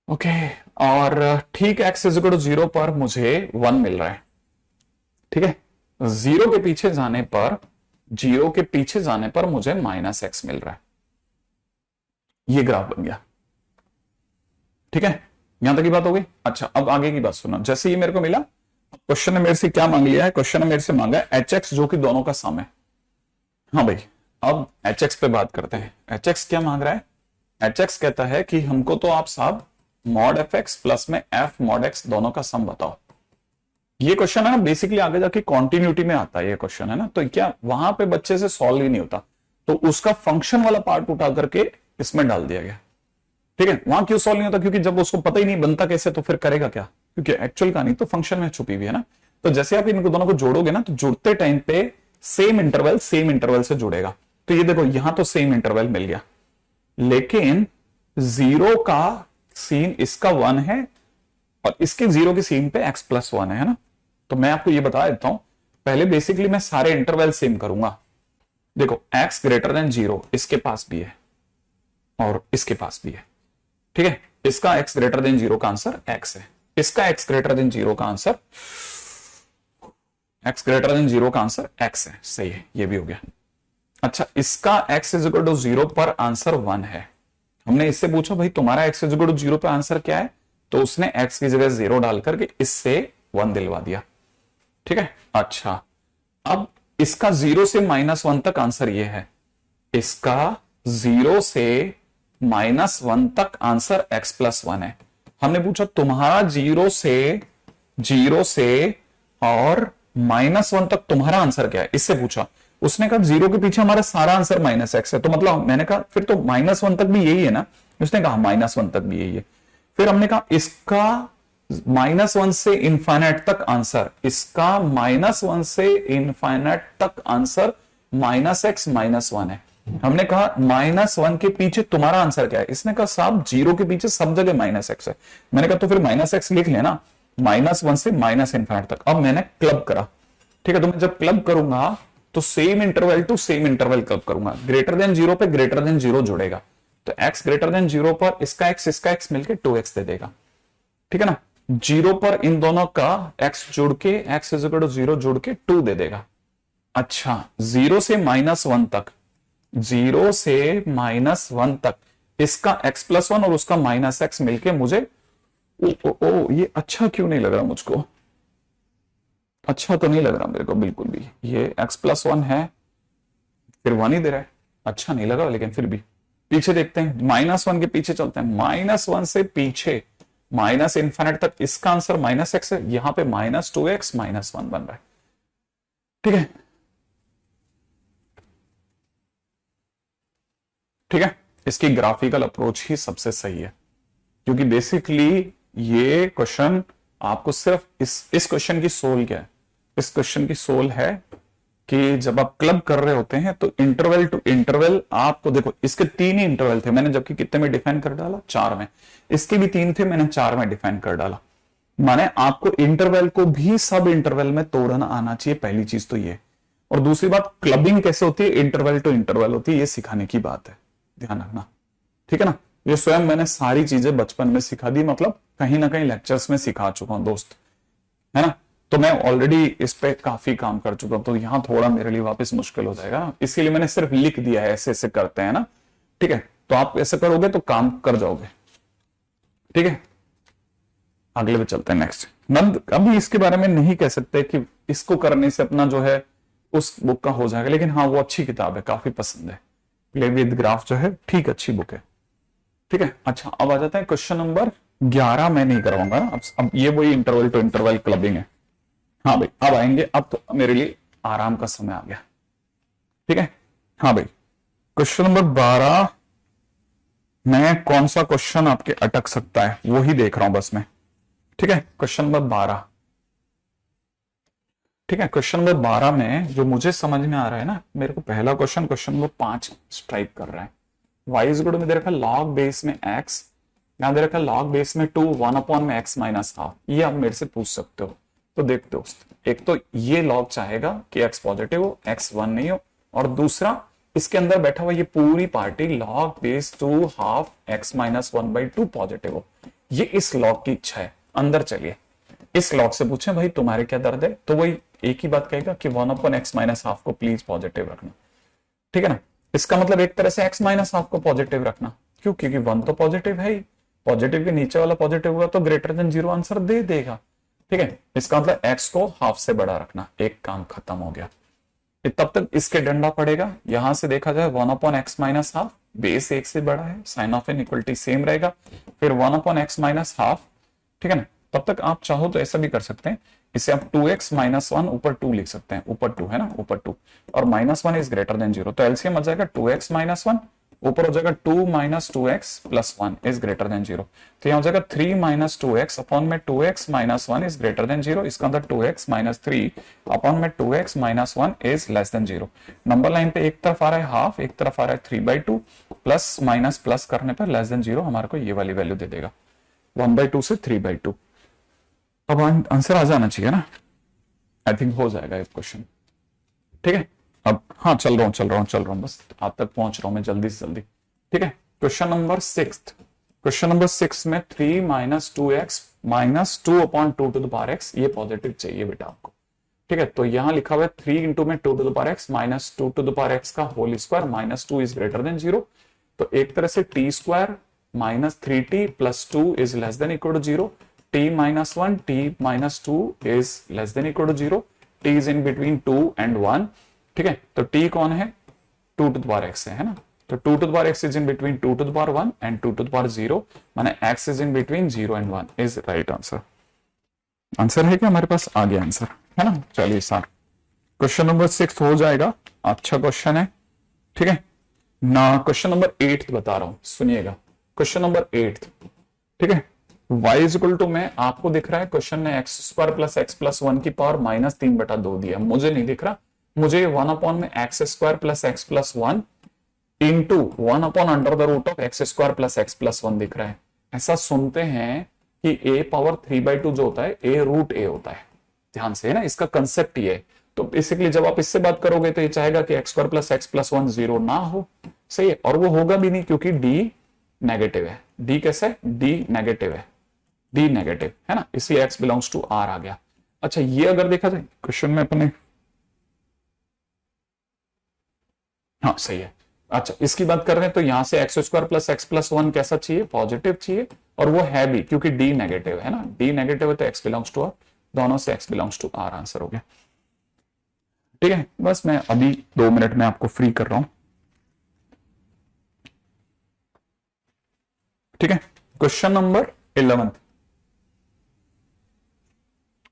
ओके। और ठीक x इज इक्वल टू 0 पर मुझे 1 मिल रहा है, ठीक है। 0 के पीछे जाने पर, 0 के पीछे जाने पर मुझे -x मिल रहा है, ये ग्राफ बन गया, ठीक है। यहां तक की बात हो गई। अच्छा अब आगे की बात सुनो, जैसे ये मेरे को मिला, क्वेश्चन ने मेरे से क्या मांग लिया है, क्वेश्चन ने मेरे से मांगा है hx जो कि दोनों का सम है। हाँ भाई अब hx पे बात करते हैं। hx क्या मांग रहा है, hx कहता है कि हमको तो आप साहब मॉड एफ एक्स प्लस में f मॉड x दोनों का सम बताओ। ये क्वेश्चन है ना बेसिकली आगे जाके कॉन्टिन्यूटी में आता है ये क्वेश्चन है ना, तो क्या वहां पे बच्चे से सॉल्व ही नहीं होता, तो उसका फंक्शन वाला पार्ट उठा करके इसमें डाल दिया गया, ठीक है। वहां क्यों सॉल्व नहीं होता, क्योंकि जब उसको पता ही नहीं बनता कैसे तो फिर करेगा क्या, क्योंकि एक्चुअल कहानी तो फंक्शन में छुपी हुई है ना। तो जैसे आप इनको दोनों को जोड़ोगे ना, तो जुड़ते टाइम पे सेम इंटरवल से जुड़ेगा। तो ये देखो यहां तो सेम इंटरवल मिल गया, लेकिन जीरो का सीन इसका 1 है और इसके जीरो की सीन पे x+1 है ना। तो मैं आपको ये बता देता हूं, पहले बेसिकली मैं सारे इंटरवल सेम करूंगा। देखो x>0 इसके पास भी है और इसके पास भी है, ठीक है। इसका x>0 का आंसर x है, इसका x>0 का आंसर x है, सही है, ये भी हो गया। अच्छा, इसका x=0 पर आंसर 1 है। हमने इससे पूछा भाई तुम्हारा x=0 पर आंसर क्या है, तो उसने x की जगह 0 डाल करके इससे 1 दिलवा दिया, ठीक है। अच्छा, अब इसका 0 से -1 तक आंसर ये है, इसका 0 से -1 तक आंसर x+1 है। हमने पूछा तुम्हारा 0 से और -1 तक तुम्हारा आंसर क्या है, इससे पूछा। उसने कहा 0 के पीछे हमारा सारा आंसर -x है, तो मतलब मैंने कहा फिर तो -1 तक भी यही है ना। उसने कहा -1 तक भी यही है। फिर हमने कहा इसका -1 से इनफाइनाइट तक आंसर, इसका -1 से इनफाइनाइट तक आंसर -x -1 है। हमने कहा -1 के पीछे तुम्हारा आंसर क्या है, इसने कहा साहब 0 के पीछे सब जगह -x है। मैंने कहा तो फिर -x लिख लेना, -1 से -इनफाइनाइट तक। अब मैंने क्लब करा, ठीक है। तो मैं जब क्लब करूंगा तो same interval to same interval club करूंगा, >0 पे >0 जुड़ेगा। तो x>0 पर इसका x मिलके 2x दे देगा, ठीक है ना। 0 पर इन दोनों का x जुड़ के x=0 जुड़ के 2 दे देगा। अच्छा, 0 से -1 तक, 0 से -1 तक इसका x+1 और उसका -x मिलके मुझे ये अच्छा क्यों नहीं लग रहा मुझको, अच्छा तो नहीं लग रहा मेरे को बिल्कुल भी। ये x+1 है फिर 1 ही दे रहा है, अच्छा नहीं लगा। लेकिन फिर भी पीछे देखते हैं, -1 के पीछे चलते हैं, -1 से पीछे ∞ तक इसका आंसर -x है, यहां पे -2x -1 बन रहा है, ठीक है, ठीक है। इसकी ग्राफिकल अप्रोच ही सबसे सही है, क्योंकि बेसिकली ये क्वेश्चन आपको सिर्फ इस क्वेश्चन की सोल क्या है, इस क्वेश्चन की सोल है कि जब आप क्लब कर रहे होते हैं तो इंटरवल टू इंटरवल आपको, देखो इसके 3 ही इंटरवल थे, मैंने जबकि कितने में डिफाइन कर डाला, 4 में। इसके भी 3 थे, मैंने 4 में डिफाइन कर डाला। माने आपको इंटरवल को भी सब इंटरवल में तोड़ना आना चाहिए, पहली चीज तो ये। और दूसरी बात, क्लबिंग कैसे होती है, इंटरवल टू इंटरवल होती है, ये सिखाने की बात है, ध्यान रखना, ठीक है ना। ये स्वयं मैंने सारी चीजें बचपन में सिखा दी, मतलब कहीं ना कहीं लेक्चर्स में सिखा चुका हूं दोस्त, है ना। तो मैं ऑलरेडी इस पे काफी काम कर चुका हूं, तो यहां थोड़ा मेरे लिए वापस मुश्किल हो जाएगा, इसीलिए मैंने सिर्फ लिख दिया है ऐसे ऐसे करते हैं ना, ठीक है। तो आप ऐसे करोगे तो काम कर जाओगे, ठीक है। अगले पे चलते हैं, नेक्स्ट। नंद अभी इसके बारे में नहीं कह सकते कि इसको करने से अपना जो है उस बुक का हो जाएगा, लेकिन हाँ वो अच्छी किताब है, काफी पसंद है। प्ले विद ग्राफ जो है ठीक अच्छी बुक है, ठीक है। अच्छा, अब आ जाता है क्वेश्चन नंबर 11। मैं नहीं करवाऊंगा ना, अब ये वही इंटरवल टू इंटरवल क्लबिंग है। हाँ भाई, अब आएंगे, अब तो मेरे लिए आराम का समय आ गया, ठीक है। हाँ भाई, क्वेश्चन नंबर 12 में कौन सा क्वेश्चन आपके अटक सकता है वो ही देख रहा हूं बस मैं, ठीक है। क्वेश्चन नंबर 12, ठीक है। क्वेश्चन नंबर 12 में जो मुझे समझ में आ रहा है ना, मेरे को पहला क्वेश्चन नंबर 5 स्ट्राइक कर रहा है। y इज इक्वल टू में दे रखा लॉग बेस में x, यहां दे रखा लॉग बेस में 2 1 में x -1/2। ये आप मेरे से पूछ सकते हो। तो देख दोस्त, एक तो ये लॉग चाहेगा कि x पॉजिटिव हो, x 1 नहीं हो, और दूसरा इसके अंदर बैठा हुआ ये पूरी party log base 2 half x -1/2 positive हो। ये इस लॉग की इच्छा है। अंदर चलिए, इस लॉग से पूछे भाई तुम्हारे क्या दर्द है, तो वही एक ही बात कहेगा कि 1/x -1/2 को प्लीज पॉजिटिव रखना, ठीक है ना। इसका मतलब एक तरह से x -1/2 को पॉजिटिव रखना, क्यों, क्योंकि 1 तो पॉजिटिव है ही, पॉजिटिव के नीचे वाला पॉजिटिव हुआ तो >0 आंसर दे देगा, ठीक है। इसका मतलब x को हाफ से बड़ा रखना, एक काम खत्म हो गया। तब तक इसके डंडा पड़ेगा, यहां से देखा जाए 1/x -1/2 बेस 1 से बड़ा है, sign of inequality same रहेगा, फिर 1/x -1/2, ठीक है ना। तब तक आप चाहो तो ऐसा भी कर सकते हैं, इसे आप 2x -1 ऊपर 2 लिख सकते हैं, ऊपर 2 है ना, ऊपर 2, और -1 इज >0, तो एलसीएम आ जाएगा 2x -1 ऊपर हो जाएगा 2 minus 2x plus 1 is greater than 0। तो यहां हो जाएगा 3 माइनस 2x अपॉन में 2x minus 1 is greater than 0। इसका अंदर 2x माइनस 3 अपॉन में 2x minus 1 is less than 0। Number line पे एक तरफ आ रहा है हाफ, एक तरफ आ रहा है 3/2, प्लस माइनस प्लस करने पर लेस देन 0 हमारे को ये वाली वैल्यू दे देगा 1/2 से 3/2। अब आंसर आ जाना चाहिए ना, आई थिंक हो जाएगा एक क्वेश्चन। ठीक है, अब हाँ चल रहा हूं बस आप तक पहुंच रहा हूं मैं जल्दी से जल्दी। ठीक है, क्वेश्चन नंबर 6 में 3 minus 2x minus 2 upon 2 to the power x, ये पॉजिटिव चाहिए बेटा आपको। ठीक है, तो यहां लिखा हुआ है 3 इंटू में 2 to the power x minus 2 to the power x का whole square minus 2 is greater than 0। तो एक तरह से t square minus 3t plus 2 is less than equal to 0। t minus 1 t minus 2 is less than equal to 0। t is in between 2 and 1। ठीक है, तो t कौन है, 2 to the power x है ना, तो 2 to the power x is in between 2 to the power 1 and 2 to the power 0, माने x is in between 0 and 1 is right answer. Answer है क्या हमारे पास, आ गया आंसर है ना। चलिए सर क्वेश्चन नंबर 6 हो जाएगा, अच्छा क्वेश्चन है। ठीक है ना, क्वेश्चन नंबर 8 बता रहा हूं, सुनिएगा क्वेश्चन नंबर 8। ठीक है, y इज इक्वल टू में आपको दिख रहा है क्वेश्चन में x square plus x plus 1 की पावर माइनस 3/2 दिया, मुझे नहीं दिख रहा, मुझे 1 अपॉन में x square plus x plus 1 into 1 upon under the root of x square plus x plus 1 दिख रहा है। ऐसा सुनते हैं कि a पावर 3/2 जो होता है a रूट a होता है, ध्यान से है ना, इसका कंसेप्ट ये है। तो बेसिकली जब आप इससे बात करोगे तो ये चाहेगा कि x square plus x plus 1 0 ना हो, सही है, और वो होगा भी नहीं क्योंकि d नेगेटिव है। d कैसे है, d नेगेटिव है, d नेगेटिव है ना, इसलिए x बिलोंग्स टू r आ गया। अच्छा ये अगर देखा जाए क्वेश्चन में अपने, हाँ सही है। अच्छा इसकी बात कर रहे हैं तो यहां से x square plus x plus 1 कैसा चाहिए, पॉजिटिव चाहिए, और वो है भी क्योंकि d नेगेटिव है ना, d नेगेटिव है तो x बिलोंग्स टू r, दोनों से x belongs to r answer हो गया। ठीक है, बस मैं अभी 2 मिनट में आपको फ्री कर रहा हूं। ठीक है, क्वेश्चन नंबर 11।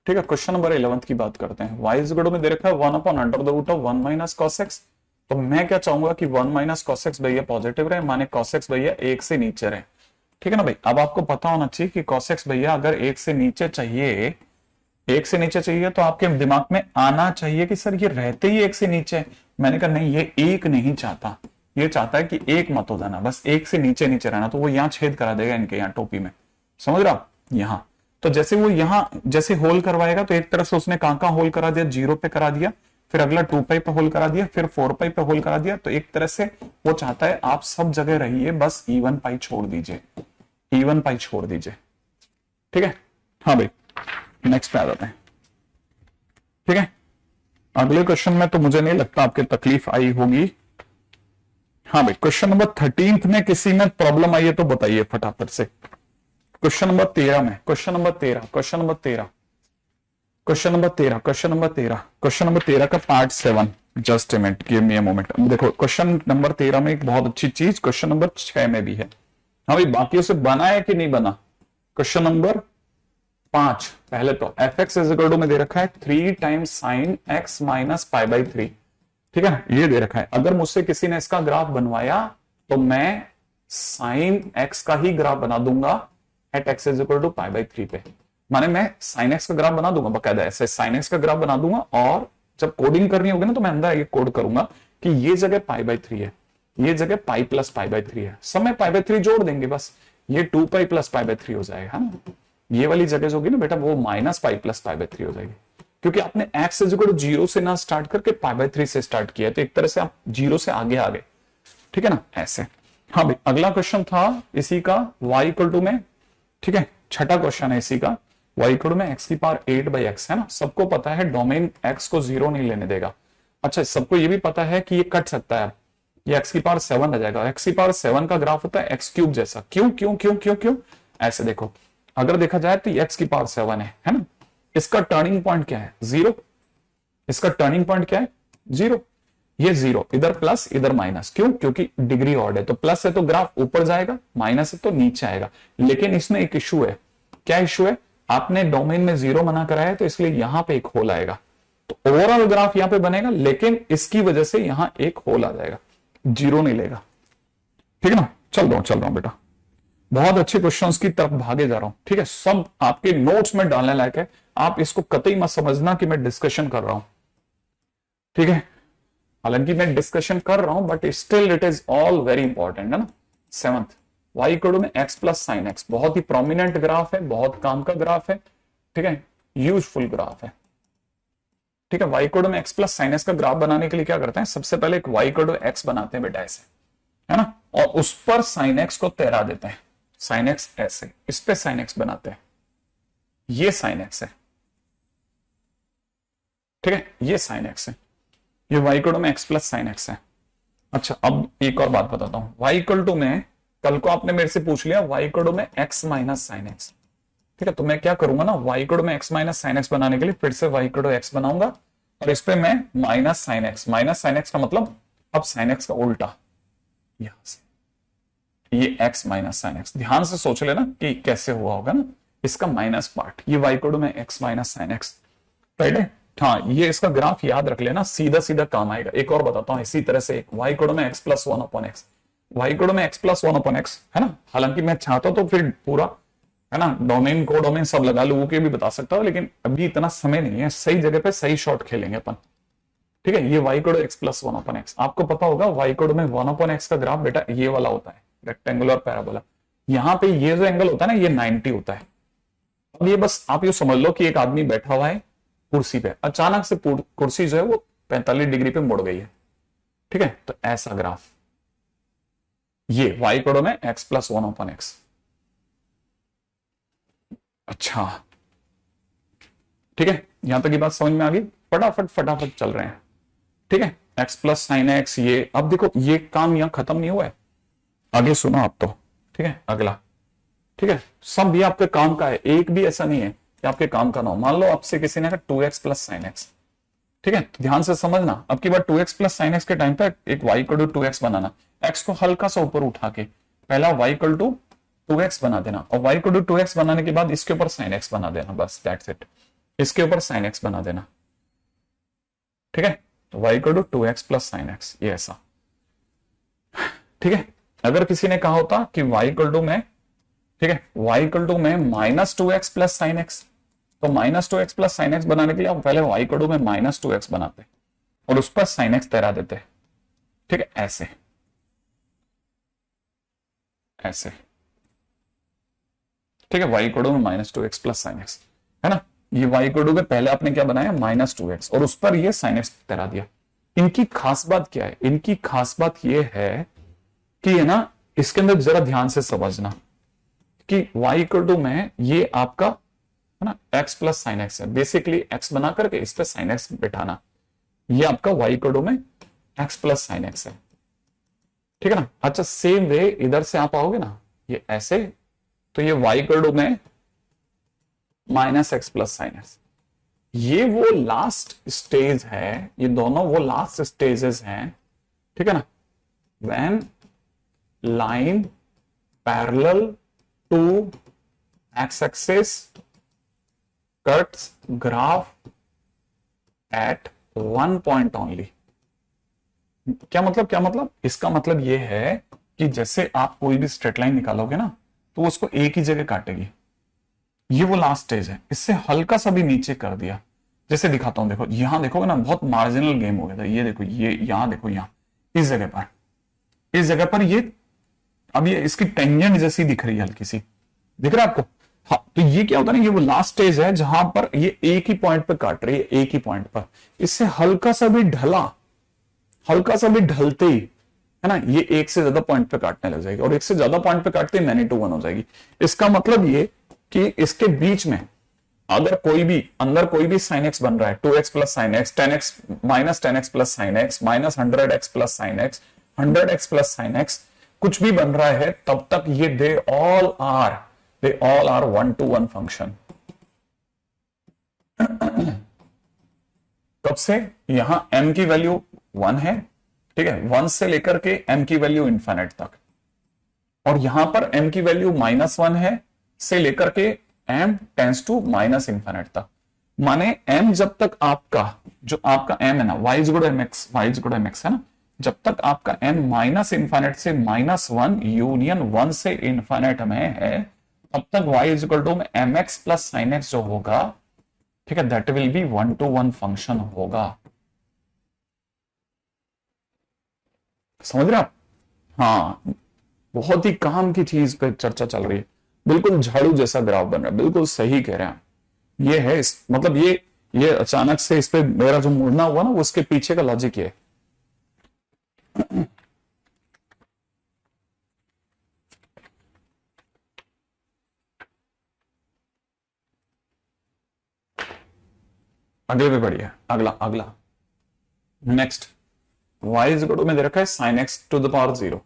ठीक है, क्वेश्चन नंबर 11 की बात करते हैं। y इज इक्वल टू में दे रखा है 1 upon under the root of 1 minus cos x। तो मैं क्या चाहूंगा कि 1 माइनस cos x भैया पॉजिटिव रहे, माने cos x भैया 1 से नीचे रहे। ठीक है ना भाई, अब आपको पता होना चाहिए कि cos x भैया अगर 1 से नीचे चाहिए, 1 से नीचे चाहिए तो आपके दिमाग में आना चाहिए कि सर ये रहते ही 1 से नीचे। मैंने कहा नहीं, ये 1 नहीं चाहता, ये चाहता है कि 1 मत हो जाना, बस 1 से नीचे नीचे रहना। तो वो यहां छेद करा देगा इनके यहाँ टोपी में, समझ रहा आप, यहां। तो जैसे वो यहां जैसे होल करवाएगा तो एक तरफ से उसने कहां होल करा दिया, 0 पे करा दिया, फिर अगला 2 पाई पे होल करा दिया, फिर 4 पाई पे होल करा दिया। तो एक तरह से वो चाहता है आप सब जगह रहिए, बस इवन पाई छोड़ दीजिए, इवन पाई छोड़ दीजिए। ठीक है, हाँ भाई नेक्स्ट पे आ जाते हैं। ठीक है, अगले क्वेश्चन में तो मुझे नहीं लगता आपकी तकलीफ आई होगी। हाँ भाई, क्वेश्चन नंबर 13 में किसी में प्रॉब्लम आई है तो बताइए फटाफट से। क्वेश्चन नंबर 13 में, क्वेश्चन नंबर 13 का part 7। Just a minute, give me a moment. देखो क्वेश्चन नंबर 13 में एक बहुत अच्छी चीज क्वेश्चन नंबर 6 में भी है। हाँ भाई, बाकियों से बना है कि नहीं बना। क्वेश्चन नंबर 5, पहले तो f x is equal to में दे रखा है 3 टाइम्स साइन एक्स माइनस π/3। ठीक है, ये दे रखा है। अगर मुझसे किसी ने इसका ग्राफ बनवाया तो मैं साइन एक्स का ही ग्राफ बना दूंगा at X is equal to π/3 पे, माने मैं साइन एक्स का ग्राफ बना दूंगा, बकायदा ऐसे साइन एक्स का ग्राफ बना दूंगा, और जब कोडिंग करनी होगी ना तो मैं अंदर ये कोड करूंगा कि ये जगह π/3 है, ये जगह पाई प्लस π/3 है, सब में π/3 जोड़ देंगे, बस ये 2 पाई प्लस π/3 हो जाएगा ना। ये वाली जगह जो होगी ना बेटा वो माइनस पाई प्लस π/3 हो जाएगी, क्योंकि आपने एक्स इज इक्वल टू 0 से ना स्टार्ट करके π/3 से स्टार्ट किया है, तो एक तरह से आप 0 से आगे आ गए। ठीक है ना, ऐसे। हाँ भाई, अगला क्वेश्चन था इसी का y इक्वल टू में, ठीक है, छठा क्वेश्चन है इसी का, y इक्वल टू में x की पावर 8/x है ना। सबको पता है डोमेन x को 0 नहीं लेने देगा। अच्छा, सबको ये भी पता है कि ये कट सकता है, ये x की पावर 7 रह जाएगा। x की पावर 7 का ग्राफ होता है x क्यूब जैसा। क्यों क्यों क्यों क्यों क्यों, ऐसे देखो, अगर देखा जाए तो ये x की पावर 7 है ना। इसका टर्निंग पॉइंट क्या है, 0। इसका टर्निंग पॉइंट क्या है, 0। ये 0, इधर प्लस इधर माइनस, क्यों, क्योंकि डिग्री ऑड है, तो प्लस है तो ग्राफ ऊपर जाएगा, माइनस है तो नीचे आएगा। लेकिन इसमें एक इश्यू है। क्या इश्यू है, आपने डोमेन में 0 मना करा है तो इसलिए यहां पे एक होल आएगा, तो ओवरऑल ग्राफ यहां पे बनेगा, लेकिन इसकी वजह से यहां एक होल आ जाएगा, 0 नहीं लेगा। ठीक है ना, चल रहा हूं बेटा, बहुत अच्छे क्वेश्चंस की तरफ भागे जा रहा हूं। ठीक है, सब आपके नोट्स में डालने लायक है, आप इसको कतई मत समझना कि मैं डिस्कशन कर रहा हूं। ठीक है, हालांकि मैं डिस्कशन कर रहा हूं but still it is all very important, है ना। 7th, वाई इक्वल टू में एक्स प्लस साइन एक्स, बहुत ही प्रोमिनेंट ग्राफ है, बहुत काम का ग्राफ है। ठीक है, यूजफुल ग्राफ है। ठीक है, वाई इक्वल टू में एक्स प्लस साइन एक्स का ग्राफ बनाने के लिए क्या करते हैं, सबसे पहले एक वाई इक्वल टू एक्स बनाते हैं बेटा ऐसे, है ना, और उस पर साइन एक्स को तैरा देते हैं, साइन एक्स ऐसे, इस पे साइन एक्स बनाते हैं, ये साइन एक्स है। ठीक है, ये साइन एक्स है, ये वाई इक्वल टू में एक्स प्लस साइन एक्स है। अच्छा, अब एक और बात बताता हूं, वाई इक्वल टू में, कल को आपने मेरे से पूछ लिया वाई इक्वल टू में एक्स माइनस साइन एक्स। ठीक है, तो मैं क्या करूंगा ना, वाई इक्वल टू में एक्स माइनस साइन एक्स बनाने के लिए फिर से वाई इक्वल टू एक्स बनाऊंगा और इस पे मैं माइनस साइन एक्स का मतलब अब साइन एक्स का उल्टा, यहां से ये एक्स माइनस साइन एक्स, ध्यान से सोच लेना कि कैसे हुआ होगा ना, इसका माइनस पार्ट, ये वाई इक्वल टू में x minus sine x, right है। हाँ, ये इसका ग्राफ याद रख लेना, सीधा सीधा काम आएगा। एक और बताता हूं इसी तरह से, एक वाई इक्वल टू में X plus one upon X, Y equal to में X plus one upon X, है ना। हालांकि मैं चाहता तो फिर पूरा, है ना, डोमेन को डोमेन सब लगा लोगों के भी बता सकता हूं, लेकिन अभी इतना समय नहीं है, सही जगह पे सही शॉट खेलेंगे अपन। ठीक है, ये y equal to x plus one upon x, आपको पता होगा वाई इक्वल टू में वन अपॉन एक्स का ग्राफ बेटा ये वाला होता है, रेक्टेंगुलर पैराबोला। यहाँ पे ये जो एंगल होता है ना, ये 90 होता है। अब ये बस आप ये समझ लो कि एक आदमी बैठा हुआ है कुर्सी पे, अचानक से कुर्सी जो है वो 45 डिग्री पे मुड़ गई है। ठीक है, तो ऐसा ग्राफ, ये वाई इक्वल टू में X plus one upon x. अच्छा, ठीक है, यहां तक की बात समझ में आ गई, फटाफट चल रहे हैं। ठीक है, एक्स प्लस साइन एक्स, ये अब देखो ये काम यहां खत्म नहीं हुआ है, आगे सुनो आप तो। ठीक है, अगला, ठीक है, सब भी आपके काम का है, एक भी ऐसा नहीं है कि आपके काम का ना हो। मान लो आपसे किसी ने कहा 2x प्लस साइन एक्स, ठीक है, तो ध्यान से समझना, अब की बार 2x प्लस साइन एक्स के टाइम पे एक y इक्वल टू 2x बनाना, x को हल्का सा ऊपर उठा के पहला y इक्वल टू 2x बना देना, और y इक्वल टू 2x बनाने के बाद इसके ऊपर साइन x बना देना, बस दैट्स इट, इसके ऊपर साइन x बना देना। ठीक है, तो y equal to 2x plus sine x, ये ऐसा। ठीक है, अगर किसी ने कहा होता कि y इक्वल टू में, ठीक है, y इक्वल टू में minus 2x plus sine X, तो minus 2x plus sine X बनाने के लिए आप पहले y इक्वल टू में माइनस 2x बनाते और उस पर साइन एक्स तैरा देते। ठीक है, ऐसे ऐसे। ठीक है, y इक्वल टू में minus 2x plus sine x, है ना, ये y इक्वल टू में पहले आपने क्या बनाया माइनस 2x और उस पर ये साइन एक्स तैरा दिया। इनकी खास बात क्या है, इनकी खास बात ये है कि, है ना, इसके अंदर जरा ध्यान से समझना कि y इक्वल टू में ये आपका, है ना, x प्लस साइन एक्स है, बेसिकली x बना करके इस पे साइन एक्स बिठाना, ये आपका y इक्वल टू में x प्लस साइन एक्स है। ठीक है ना। अच्छा, सेम वे इधर से आप आओगे ना, ये ऐसे, तो ये y इक्वल टू में minus x plus sine x, ये वो लास्ट स्टेज है, ये दोनों वो लास्ट स्टेजेस हैं। ठीक है ना, when line parallel to x axis cuts graph at one point only. क्या मतलब इसका मतलब यह है कि जैसे आप कोई भी स्ट्रेट लाइन निकालोगे ना, तो उसको एक ही जगह काटेगी, ये वो लास्ट स्टेज है। इससे हल्का सा भी नीचे कर दिया, जैसे दिखाता हूं, देखो यहां देखोगे ना, बहुत मार्जिनल गेम हो गया था, ये देखो, ये यहां देखो, यहां इस जगह पर ये, अब ये इसकी टेंजेंट जैसी दिख रही है, हल्की सी दिख रहा है आपको। हाँ, तो ये क्या होता है ना, ये वो लास्ट स्टेज है जहां पर ये एक ही पॉइंट पे काट रही है, एक ही पॉइंट पर। इससे हल्का सा भी ढलते ही, है ना, ये एक से ज्यादा पॉइंट पे काटने लग जाएगी, और एक से ज्यादा पॉइंट पे काटते ही मैनी टू वन हो जाएगी। इसका मतलब ये कि इसके बीच में अगर अंदर कोई भी साइन एक्स बन रहा है, 2x plus sine x, 10x minus 10x plus sine x, minus 100x plus sine x, 100x plus sine x, कुछ भी बन रहा है, तब तक ये they all are one to one function. कब से, यहां m की वैल्यू 1 है, ठीक है, 1 से लेकर के m की वैल्यू इंफिनिट तक, और यहां पर m की वैल्यू -1 है से लेकर के m tends to minus infinite तक। माने m जब तक आपका, जो आपका m है ना, y is equal to mx है ना, जब तक आपका n माइनस इन्फाइनाइट से -1 यूनियन 1 से इन्फाइनाइट में है, तब तक y इज इक्वल टू में mx प्लस साइन एक्स जो होगा, ठीक है, that will be 1-to-1 function होगा। समझ रहे आप? हाँ, बहुत ही काम की चीज पे चर्चा चल रही है, बिल्कुल झाड़ू जैसा ग्राफ बन रहा है, बिल्कुल सही कह रहे हैं। ये है मतलब ये अचानक से इस पे मेरा जो मुड़ना हुआ ना, उसके पीछे का लॉजिक ये है। आगे भी बढ़िया, अगला अगला next, y is equal to में दे रखा है sin x to the power 0,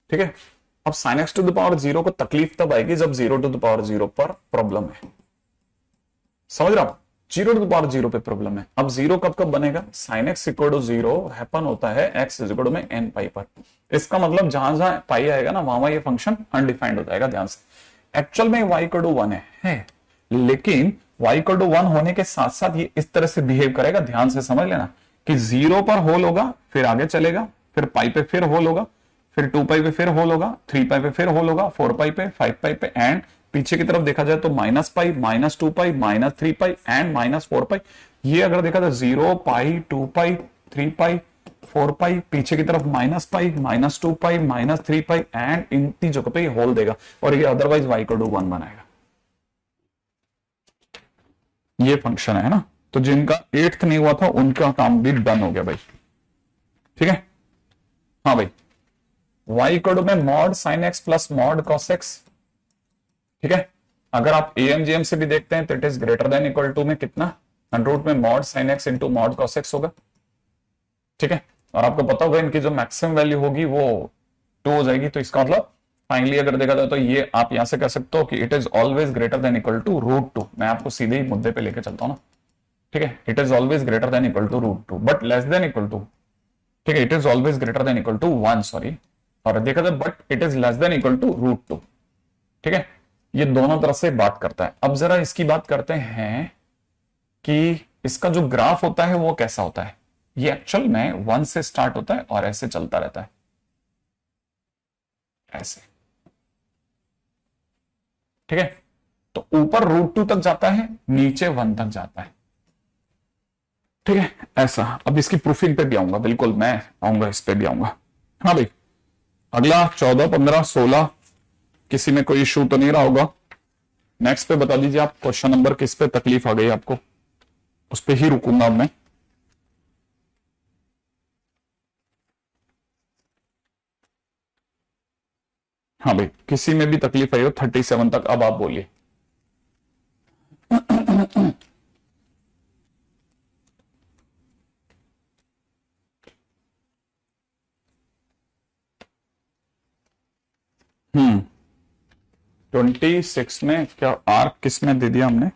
ठीक है। अब sin x to the power 0 को तकलीफ तब आएगी जब 0 टू द पावर 0 पर प्रॉब्लम है। समझ रहे हो? 0 टू द पावर 0 पे प्रॉब्लम है। अब 0 कब कब बनेगा? sin x equal to 0 happen होता है x इज इक्वल टू में n पाई पर। इसका मतलब जहां जहां पाई आएगा ना, वहां ये फंक्शन अनडिफाइंड हो जाएगा। ध्यान से, एक्चुअल में y इक्वल टू 1 है, लेकिन y इक्वल टू 1 होने के साथ साथ ये इस तरह से बिहेव करेगा। ध्यान से समझ लेना कि 0 पर होल होगा, फिर आगे चलेगा, फिर पाई पे फिर होल होगा, फिर 2 पाई पे फिर होल होगा, 3 पाई पे फिर होल होगा, 4 पाई पे, 5 पाई पे, एंड पीछे की तरफ देखा जाए तो minus pi, -2 pi, -3 pi and -4 पाई। ये अगर देखा जाए 0 पाई, 2 पाई, 3 पाई, 4 पाई, पीछे की तरफ minus pi, -2 pi, -3 pi and in तीन जगह पे होल देगा, और ये अदरवाइज y इक्वल टू 1 बनाएगा। ये फंक्शन है ना, तो जिनका 8th नहीं हुआ था उनका काम भी डन हो गया भाई, ठीक है। हाँ भाई, y इक्वल टू में mod sine x plus mod cos x, ठीक है। अगर आप AMGM से भी देखते हैं तो it is greater than equal to में कितना, √ में mod sine x into mod cos x होगा, ठीक है। और आपको पता होगा इनकी जो मैक्सिमम वैल्यू होगी वो 2 हो जाएगी। तो इसका मतलब फाइनली अगर देखा जाए तो ये आप यहां से कह सकते हो कि it is always greater than equal to √2। मैं आपको सीधे ही मुद्दे पे लेके चलता हूं ना, ठीक है। It is always greater than equal to √2 but less than equal to, ठीक है। It is always greater than equal to 1, sorry, और देखा जाए but it is less than equal to √2, ठीक है। ये दोनों तरफ से बात करता है। अब जरा इसकी बात करते हैं कि इसका जो ग्राफ होता है वो कैसा होता है। ये एक्चुअल में 1 से स्टार्ट होता है और ऐसे चलता रहता है, ऐसे, ठीक है। तो ऊपर √2 तक जाता है, नीचे 1 तक जाता है, ठीक है, ऐसा। अब इसकी प्रूफिंग पे भी आऊंगा, बिल्कुल मैं आऊंगा, इस पे भी आऊंगा। हाँ भाई, अगला 14, 15, 16 किसी में कोई इश्यू तो नहीं रहा होगा। नेक्स्ट पे बता दीजिए आप क्वेश्चन नंबर किस पे तकलीफ आ गई आपको, उस पे ही रुकूंगा मैं। हाँ भाई, किसी में भी तकलीफ आई हो 37 तक, अब आप बोलिए। हम्म 26 में क्या आर्क किस में दे दिया हमने?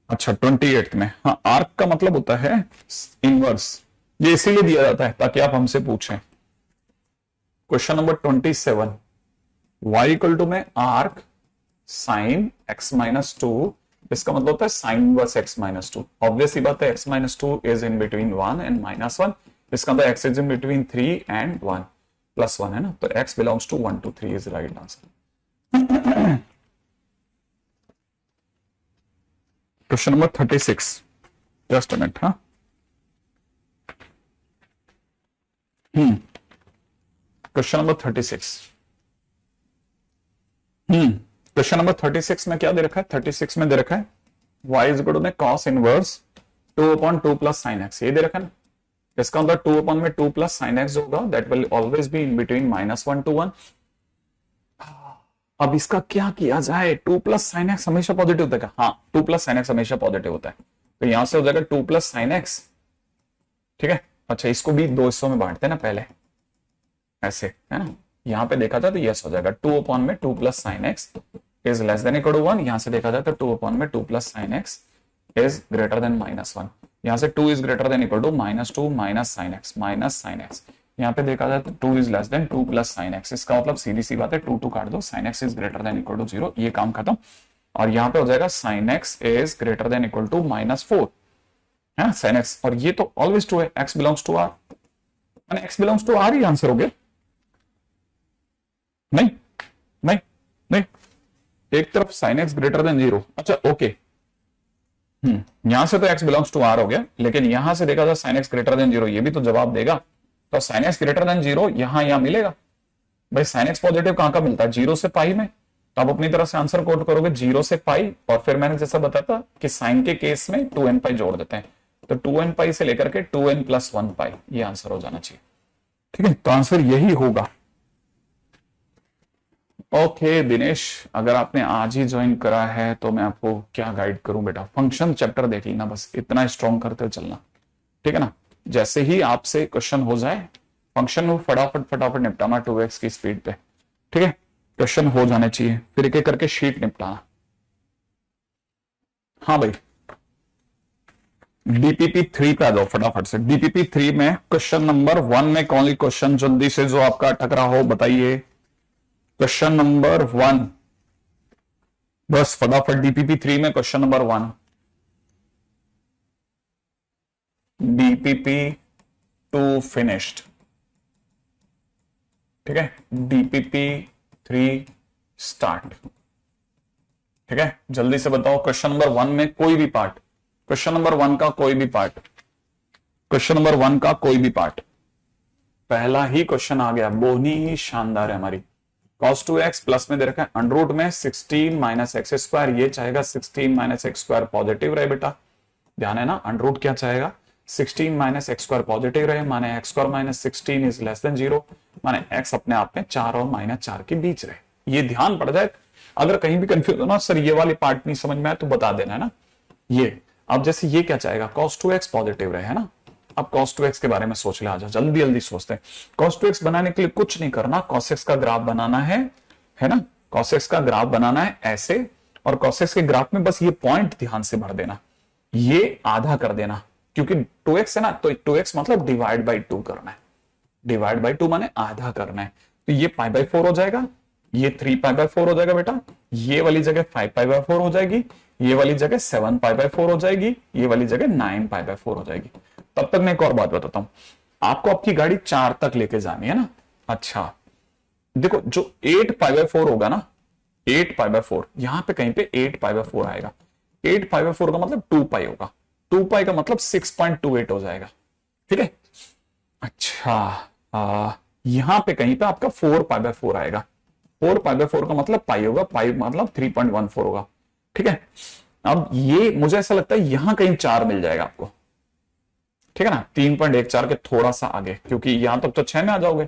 अच्छा 28 में। हाँ, आर्क का मतलब होता है इनवर्स, ये इसीलिए दिया जाता है ताकि आप हमसे पूछें। Question number 27, y equal to में आर्क साइन x-2, इसका मतलब होता है साइन इनवर्स x-2। ऑब्वियस ही बात है, x-2 is in between 1 and -1, इसका मतलब x is in between 3 and 1 + 1 है ना, तो x belongs to 1 to 3 is right answer. Question number 36, just a minute. हाँ, क्वेश्चन नंबर 36, क्वेश्चन नंबर 36 में क्या दे रखा है? 36 में दे रखा है y इज इक्वल टू में cos inverse 2/2 plus sine x, ये दे रखा है ना। इसका मतलब 2/2 प्लस साइन एक्स होगा, that will always be in between -1 to 1। अब इसका क्या किया जाए? 2 प्लस साइन एक्स हमेशा पॉजिटिव होता है। हाँ, 2 प्लस साइन एक्स हमेशा पॉजिटिव होता है, तो यहां से हो जाएगा 2 प्लस साइन एक्स, ठीक है। अच्छा, इसको भी 2 हिस्सों में बांटते हैं ना पहले, ऐसे है ना। यहां पे देखा जाए तो यस हो जाएगा 2/2 plus sine x is less than equal to 1। यहां से देखा जाए तो 2/2 plus sine x is greater than -1। यहां से 2 is greater than equal to -2 minus sine x. यहाँ पे देखा जाए तो 2 is less than 2 plus sine x, इसका मतलब सीधी सी बात है 2 काट दो, sine x is greater than equal to 0, ये काम खत्म। और यहाँ पे हो जाएगा sine x is greater than equal to -4 है साइन एक्स, और ये तो ऑलवेज ट्रू है, एक्स बिलोंग्स टू आर। मैंने एक्स बिलोंग्स टू आर ही आंसर हो गया। नहीं नहीं नहीं, एक तरफ साइन एक्स ग्रेटर देन 0। अच्छा ओके, यहां से तो एक्स बिलोंग्स टू आर हो गया, लेकिन यहां से देखा था साइन एक्स ग्रेटर देन 0, ये भी तो जवाब देगा। तो साइन एक्स ग्रेटर देन 0 यहां मिलेगा भाई। साइन एक्स पॉजिटिव कहां का मिलता है, 0 से पाई में। तो आप अपनी तरफ से आंसर कोट करोगे 0 से पाई, और फिर मैंने जैसा बताया था कि साइन के केस में 2n पाई जोड़ देते हैं, तो 2n पाई से लेकर के 2n + 1 पाई, ये आंसर हो जाना चाहिए। ठीक है, तो आंसर यही होगा। ओके दिनेश, अगर आपने आज ही ज्वाइन करा है तो मैं आपको क्या गाइड करूं बेटा, फंक्शन चैप्टर देख लेना, बस इतना स्ट्रॉन्ग करते चलना। ठीक है ना, जैसे ही आपसे क्वेश्चन हो जाए फंक्शन को फटाफट फटाफट निपटाना 2x की स्पीड पे। ठीक है, क्वेश्चन हो जाने चाहिए, फिर एक एक करके शीट निपटाना। हाँ भाई, डीपीपी 3 पे आ जाओ फटाफट से। डीपीपी 3 में क्वेश्चन नंबर 1 में कौन सी क्वेश्चन जल्दी से जो आपका अटक रहा हो बताइए। क्वेश्चन नंबर 1, बस फटाफट डीपीपी 3 में क्वेश्चन नंबर 1। DPP 2 finished. ठीक है, डीपीपी 3 स्टार्ट। ठीक है, जल्दी से बताओ क्वेश्चन नंबर 1 में कोई भी पार्ट, क्वेश्चन नंबर 1 का कोई भी पार्ट, क्वेश्चन नंबर 1 का कोई भी पार्ट। पहला ही क्वेश्चन आ गया, बोनी ही शानदार है हमारी। cos 2x प्लस में दे रखा है अंडर में 16 - x², ये चाहेगा 16 - x² पॉजिटिव रहे बेटा, ध्यान है ना। अंडर क्या चाहेगा, 16 - x² पॉजिटिव रहे, माने x² - 16 इज लेस देन 0, माने x अपने आप में 4 और -4 के बीच रहे। ये ध्यान पड़ जाए, अगर कहीं भी कंफ्यूज हो ना सर ये वाली पार्ट नहीं समझ में आए तो बता देना है ना। ये अब जैसे ये क्या चाहेगा, cos 2x पॉजिटिव रहे, है ना। अब cos 2x के बारे में सोच ले, आजा जल्दी जल्दी सोचते हैं। cos 2x बनाने के लिए कुछ नहीं करना, cos x का ग्राफ बनाना है ना। cos x का ग्राफ बनाना है ऐसे, और cos x के ग्राफ में बस ये पॉइंट ध्यान से भर देना, ये आधा कर देना, क्योंकि 2x है ना, तो 2x मतलब डिवाइड बाई 2 करना है। डिवाइड बाई 2 माने आधा करना है, तो ये π/4 हो जाएगा, ये 3π/4 हो जाएगा बेटा, ये वाली जगह 5π/4 हो जाएगी, ये वाली जगह 7π/4 हो जाएगी, ये वाली जगह 9π/4 हो जाएगी। तब तक मैं एक और बात बताता हूं, आपको आपकी गाड़ी 4 तक लेके जानी है ना। अच्छा देखो, जो 8π/4 होगा ना, 8π/4 यहां पे कहीं पे 8π/4 आएगा, 8π/4 का मतलब 2π होगा, 2π का मतलब 6.28 हो जाएगा। ठीक है, अच्छा यहां पे कहीं पे आपका 4π/4 आएगा, 4π/4 का मतलब पाई होगा, पाई मतलब 3.14 होगा। ठीक है, अब ये मुझे ऐसा लगता है यहां कहीं 4 मिल जाएगा आपको। ठीक है ना, 3.14 के थोड़ा सा आगे, क्योंकि यहां तक तो 6 में आ जाओगे,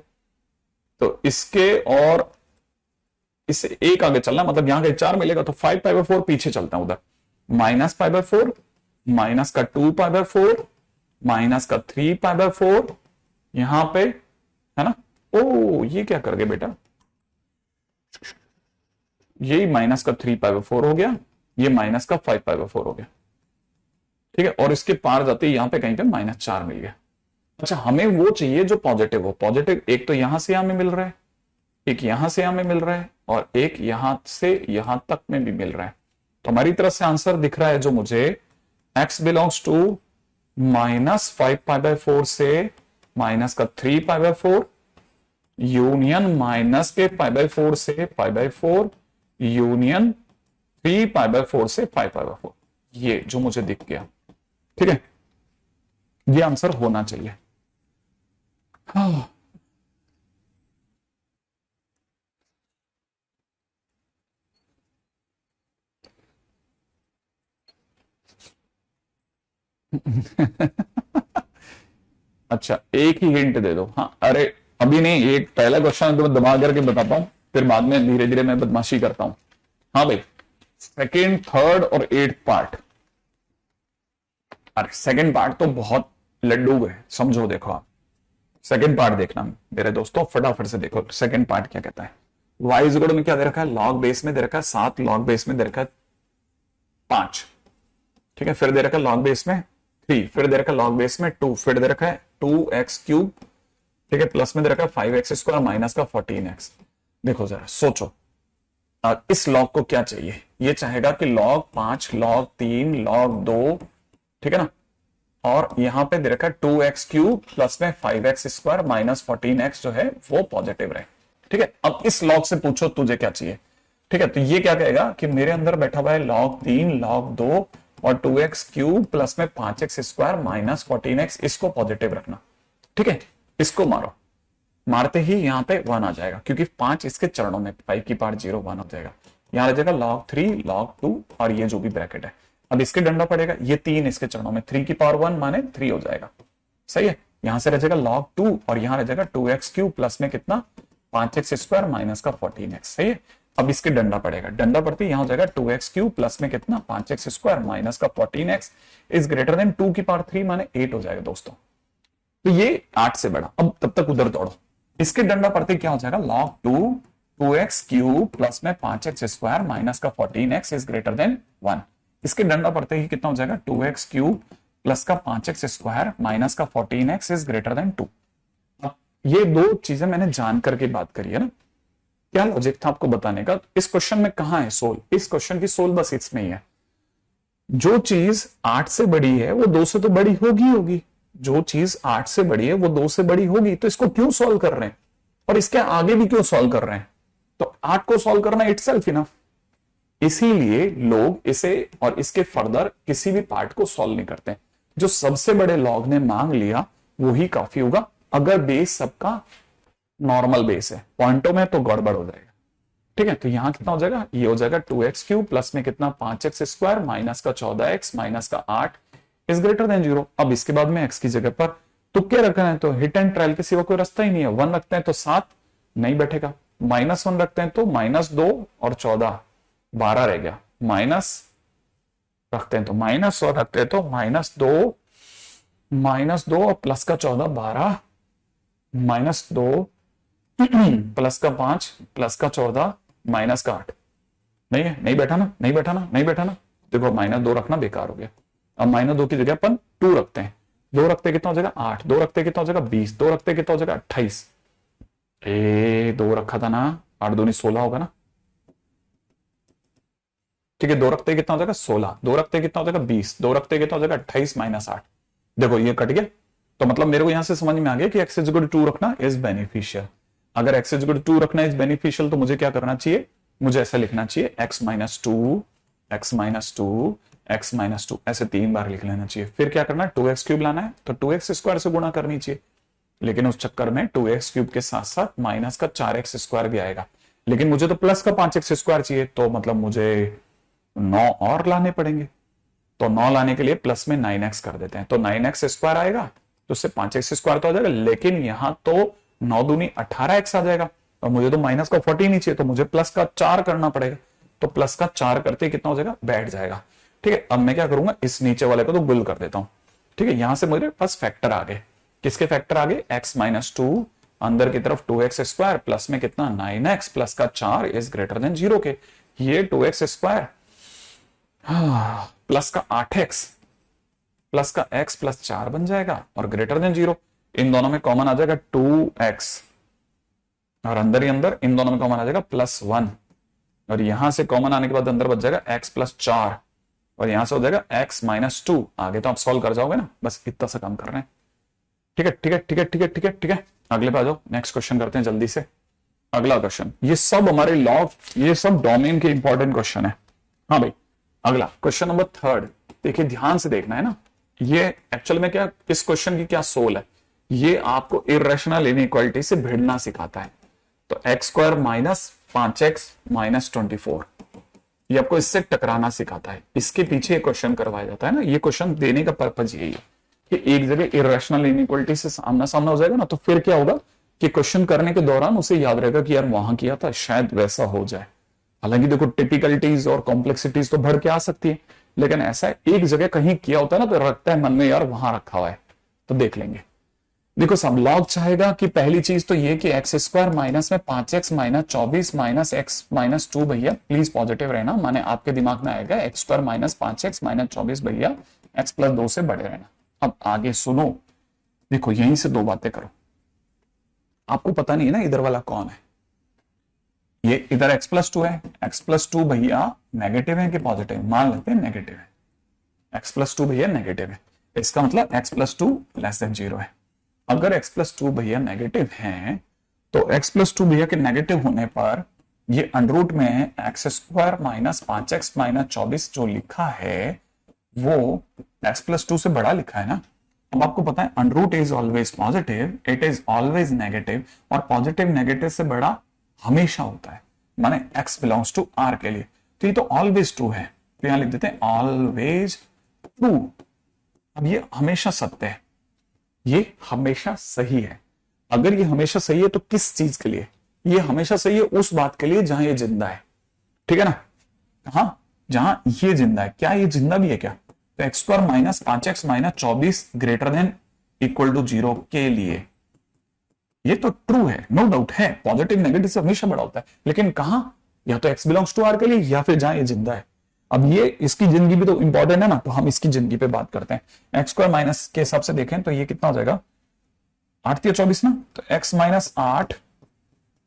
तो इसके और इससे एक आगे चलना, मतलब यहां कहीं 4 मिलेगा, तो 5π/4 पीछे चलता हूं उधर, -π/4, माइनस का 2π/4, माइनस का 3π/4 यहां पे, है ना। ओ ये क्या कर गए बेटा, यही माइनस का 3π/4 हो गया, ये माइनस का 5π/4 हो गया। ठीक है, और इसके पार जाते ही यहां पे कहीं पे -4 मिल गया। अच्छा हमें वो चाहिए जो पॉजिटिव हो, पॉजिटिव एक तो यहां से यहां में मिल रहा है, एक यहां से यहां में मिल रहा है, और एक यहां से यहां तक में भी मिल रहा है। तो हमारी तरफ से आंसर दिख रहा है जो मुझे, x बिलोंग्स टू -5π/4 से माइनस का 3π/4 यूनियन माइनस के π/4 से π/4 यूनियन 3π/4 से 5π/4, ये जो मुझे दिख गया। ठीक है, ये आंसर होना चाहिए। हाँ। अच्छा एक ही हिंट दे दो, हाँ अरे अभी नहीं, एक पहला क्वेश्चन तो मैं दबा करके बताता हूं, फिर बाद में धीरे धीरे मैं बदमाशी करता हूं। हाँ भाई, सेकेंड, थर्ड और 8th पार्ट। अरे सेकेंड पार्ट तो बहुत लड्डू है, समझो। देखो आप सेकेंड पार्ट देखना मेरे दोस्तों, फटाफट से देखो सेकेंड पार्ट क्या कहता है। वाई इक्वल में क्या दे रखा है, लॉग बेस में दे रखा है 7, लॉग बेस में दे रखा है 5। ठीक है, फिर दे रखा है लॉग बेस में 3, फिर दे रखा है लॉग बेस में 2, फिर दे रखा है 2x3। ठीक है, प्लस में दे रखा है 5x² माइनस का 14x। देखो जरा सोचो, इस लॉग को क्या चाहिए, ये चाहेगा कि log 5, log 3, log 2, ठीक है ना, और यहां पे दे रखा है 2x³ प्लस में 5x² माइनस 14x जो है वो पॉजिटिव रहे। ठीक है, अब इस लॉग से पूछो तुझे क्या चाहिए। ठीक है, तो ये क्या कहेगा कि मेरे अंदर बैठा हुआ है log 3 log 2 और 2x³ प्लस में 5x² माइनस 14x, इसको पॉजिटिव रखना। ठीक है, इसको मारो, मारते ही यहां पे 1 आ जाएगा क्योंकि 5 इसके चरणों में 5 की पावर 0 1 हो जाएगा। यहां रह जाएगा log 3 log 2 और ये जो भी ब्रैकेट है, अब इसके डंडा पड़ेगा, ये 3 इसके चरणों में 3 की पावर 1 माने 3 हो जाएगा। सही है, यहां से रह जाएगा log 2 और यहां रह जाएगा 2x³ प्लस में कितना 5x² माइनस का 14x। सही है, अब इसके डंडा पड़ेगा, डंडा पड़ती यहां हो जाएगा 2x³ प्लस में कितना 5x² माइनस का 14x इज ग्रेटर देन 2 की पावर 3 माने 8 हो जाएगा दोस्तों। तो ये 8 से बड़ा। अब तब तक उधर दौड़ो, इसके डंडा पड़ते क्या हो जाएगा log 2 2x³ प्लस में 5x² माइनस का 14x इज ग्रेटर देन 1। इसके डंडा पड़ते ही कितना हो जाएगा 2x³ प्लस का 5x² माइनस का 14x इज ग्रेटर देन 2। अब ये दो चीजें मैंने जान करके बात करी है ना, क्या लॉजिक था आपको बताने का। इस क्वेश्चन में कहां है सोल, इस क्वेश्चन की सोल बस इसमें ही है। जो चीज 8 से बड़ी है वो 2 से तो बड़ी होगी, जो चीज 8 से बड़ी है वो 2 से बड़ी होगी, तो इसको क्यों सॉल्व कर रहे हैं और इसके आगे भी क्यों सॉल्व कर रहे हैं। तो 8 को सॉल्व करना इटसेल्फ इनफ, इसीलिए लोग इसे और इसके फर्दर किसी भी पार्ट को सॉल्व नहीं करते। जो सबसे बड़े लॉग ने मांग लिया वो ही काफी होगा, अगर बेस सबका नॉर्मल बेस है, पॉइंटों में तो गड़बड़ हो जाएगा। ठीक है, तो यहां कितना हो जाएगा, ये हो जाएगा 2x³ प्लस में कितना 5x² माइनस का 14x माइनस का 8 इज ग्रेटर देन 0। अब इसके बाद में x की जगह पर तुक्के रखना है तो हिट एंड ट्रायल के सिवा कोई रास्ता ही नहीं है। 1 रखते हैं तो 7 नहीं बैठेगा, -1 रखते हैं तो -2 और 14 12 रह गया, माइनस रखते हैं तो माइनस और रखते हैं तो -2 और प्लस का 14 12 -2 प्लस का 5 प्लस का 14 माइनस का 8 नहीं है, नहीं बैठा ना, नहीं बैठा ना, नहीं बैठा ना। देखो -2 रखना बेकार हो गया। अब -2 की जगह अपन 2 रखते हैं, 2 रखते कितना हो जाएगा 8, 2 रखते कितना हो जाएगा 20, 2 रखते कितना हो जाएगा 28। 2 रखा था ना, 8 दूनी 16 होगा ना। ठीक है, 2 रखते कितना हो जाएगा 16, 2 रखते कितना हो जाएगा 20, 2 रखते कितना हो जाएगा 28 माइनस 8। देखो ये कट गया, तो मतलब मेरे को यहां से समझ में आ गया कि x इज इक्वल टू 2 रखना इज बेनिफिशियल। अगर x इज इक्वल टू 2 रखना इज बेनिफिशियल तो मुझे क्या करना चाहिए, मुझे ऐसा लिखना चाहिए x minus 2 x minus 2 x minus 2 ऐसे 3 बार लिख लेना चाहिए। फिर क्या करना है 2x³ लाना है तो 2x² से गुणा करनी चाहिए, लेकिन उस चक्कर में 2x³ के साथ साथ माइनस का 4x² भी आएगा, लेकिन मुझे तो प्लस का 5x² चाहिए, तो मतलब मुझे 9 और लाने पड़ेंगे। तो 9 लाने के लिए प्लस में 9x कर देते हैं, तो 9x² आएगा तो उससे 5x² तो आ जाएगा, लेकिन यहां तो 9 दूनी 18x आ जाएगा और मुझे तो माइनस का 14 ही चाहिए, तो मुझे प्लस का 4 करना पड़ेगा। तो प्लस का 4 करते कितना हो जाएगा, बैठ जाएगा। ठीक है, अब मैं क्या करूंगा, इस नीचे वाले को तो गुल कर देता हूं। ठीक है, यहां से मेरे पास फैक्टर आ गए, किसके फैक्टर आ गए, x माइनस 2 अंदर की तरफ 2x² प्लस में कितना 9x प्लस का 4 इज ग्रेटर देन 0 के। ये 2x² प्लस का 8x प्लस का x प्लस 4 बन जाएगा और ग्रेटर देन 0। इन दोनों में कॉमन आ जाएगा 2x और अंदर ही अंदर इन दोनों में कॉमन आ जाएगा +1 और यहां से कॉमन आने के बाद अंदर बच जाएगा x प्लस 4 और यहां से हो जाएगा x माइनस 2। आगे तो आप सॉल्व कर जाओगे ना, बस इतना सा काम कर रहे हैं। ठीक है ठीक है ठीक है ठीक है ठीक है ठीक है, अगले पे आ जाओ, नेक्स्ट क्वेश्चन करते हैं जल्दी से। अगला क्वेश्चन, ये सब हमारे लॉग, ये सब डोमेन के इंपॉर्टेंट क्वेश्चन है। हाँ भाई, अगला क्वेश्चन नंबर 3, देखिए ध्यान से देखना है ना। ये एक्चुअल में क्या, इस क्वेश्चन की क्या सोल है, ये आपको इरेशनल इनइक्वालिटी से भिड़ना सिखाता है। तो x² माइनस 5x माइनस 24, ये आपको इससे टकराना सिखाता है। इसके पीछे क्वेश्चन करवाया जाता है ना, ये क्वेश्चन देने का पर्पज यही है कि एक जगह इरेशनल इनइक्वालिटी से सामना सामना हो जाएगा ना, तो फिर क्या होगा कि क्वेश्चन करने के दौरान उसे याद रहेगा कि यार वहां किया था, शायद वैसा हो जाए। हालांकि देखो टिपिकलिटीज और कॉम्प्लेक्सिटीज तो बढ़ के आ सकती है, लेकिन ऐसा एक जगह कहीं किया होता है ना, तो रखता है मन में यार वहां रखा हुआ है, तो देख लेंगे। देखो सब लॉग चाहेगा कि पहली चीज तो ये कि x² माइनस में 5x minus 24 minus x minus 2, भैया प्लीज पॉजिटिव रहना, माने आपके दिमाग में आएगा x² माइनस 5x माइनस 24 भैया x प्लस 2 से बड़े रहना। अब आगे सुनो, देखो यहीं से दो बातें करो। आपको पता नहीं है ना इधर वाला कौन है, ये इधर x प्लस 2 है, x प्लस 2 भैया नेगेटिव है कि पॉजिटिव, मान लेते हैं नेगेटिव है, x प्लस 2 भैया नेगेटिव है। इसका मतलब x plus two less than 0 है। अगर x प्लस टू भैया नेगेटिव है तो x प्लस टू भैया के नेगेटिव होने पर ये अंडरूट में x square minus 5x minus 24 जो लिखा है वो x प्लस टू से बड़ा लिखा है ना। अब आपको पता है under root is always positive, it is always negative, और पॉजिटिव नेगेटिव से बड़ा हमेशा होता है, माने x बिलोंग्स टू r के लिए। तो ये तो ऑलवेज ट्रू है, तो यहां लिख देते हैं ऑलवेज ट्रू। अब ये हमेशा सत्य है, ये हमेशा सही है। अगर ये हमेशा सही है तो किस चीज के लिए? ये हमेशा सही है उस बात के लिए जहां ये जिंदा है, ठीक है ना। हाँ, जहां ये जिंदा है। क्या ये जिंदा भी है क्या? तो x square minus 5x minus 24 greater than equal to 0 के लिए ये तो ट्रू है, नो डाउट है। पॉजिटिव नेगेटिव से हमेशा बड़ा होता है, लेकिन कहां? या तो x बिलोंग्स टू r के लिए या फिर जहां ये जिंदा है। अब ये इसकी जिंदगी भी तो इंपॉर्टेंट है ना, तो हम इसकी जिंदगी पे बात करते हैं। एक्स स्क्वायर माइनस के हिसाब से देखें तो ये कितना हो जाएगा? 8 या 24 ना, तो x minus 8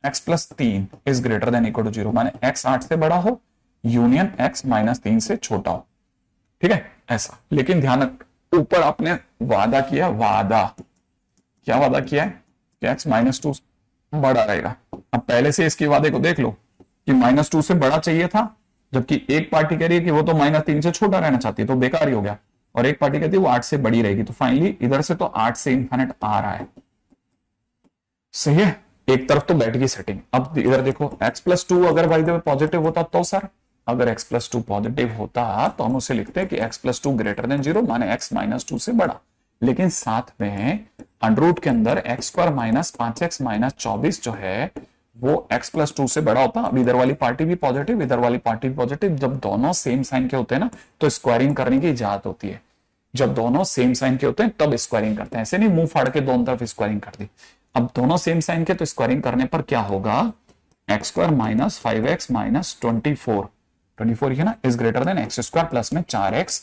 x plus 3 is greater than equal to 0, माने x 8 से बड़ा हो यूनियन x माइनस 3 से छोटा हो, ठीक है ऐसा। लेकिन ध्यान रख, ऊपर आपने वादा किया, वादा क्या वादा किया है कि x माइनस 2 बड़ा रहेगा। अब पहले से इसके वादे को देख लो कि माइनस 2 से बड़ा चाहिए था, जबकि एक पार्टी कह रही है कि वो तो माइनस 3 से छोटा रहना चाहती है, तो बेकार ही हो गया। और एक पार्टी कहती है वो 8 से बड़ी रहेगी, तो फाइनली इधर से तो 8 से इंफिनिट आ रहा है, सही है। एक तरफ तो बैठ गई सेटिंग। अब इधर देखो x प्लस टू अगर भाई पॉजिटिव होता तो सर, अगर x प्लस टू पॉजिटिव होता तो हम उसे लिखते हैं कि x plus two greater than 0, माने x माइनस 2 से बड़ा। लेकिन साथ में अंडरूट के अंदर x square minus 5x minus 24 जो है वो x प्लस 2 से बड़ा होता। अब इधर वाली पार्टी भी पॉजिटिव, इधर वाली पार्टी भी पॉजिटिव। जब दोनों सेम साइन के होते हैं ना तो स्क्वायरिंग करने की इजाजत होती है। जब दोनों सेम साइन के होते हैं तब स्क्वायरिंग करते हैं, ऐसे नहीं मुंह फाड़ के दोनों तरफ स्क्वायरिंग कर दी। अब दोनों सेम साइन के तो स्क्वायरिंग करने पर क्या होगा? X square minus 5x minus 24 है ना, is greater then x square plus में 4x,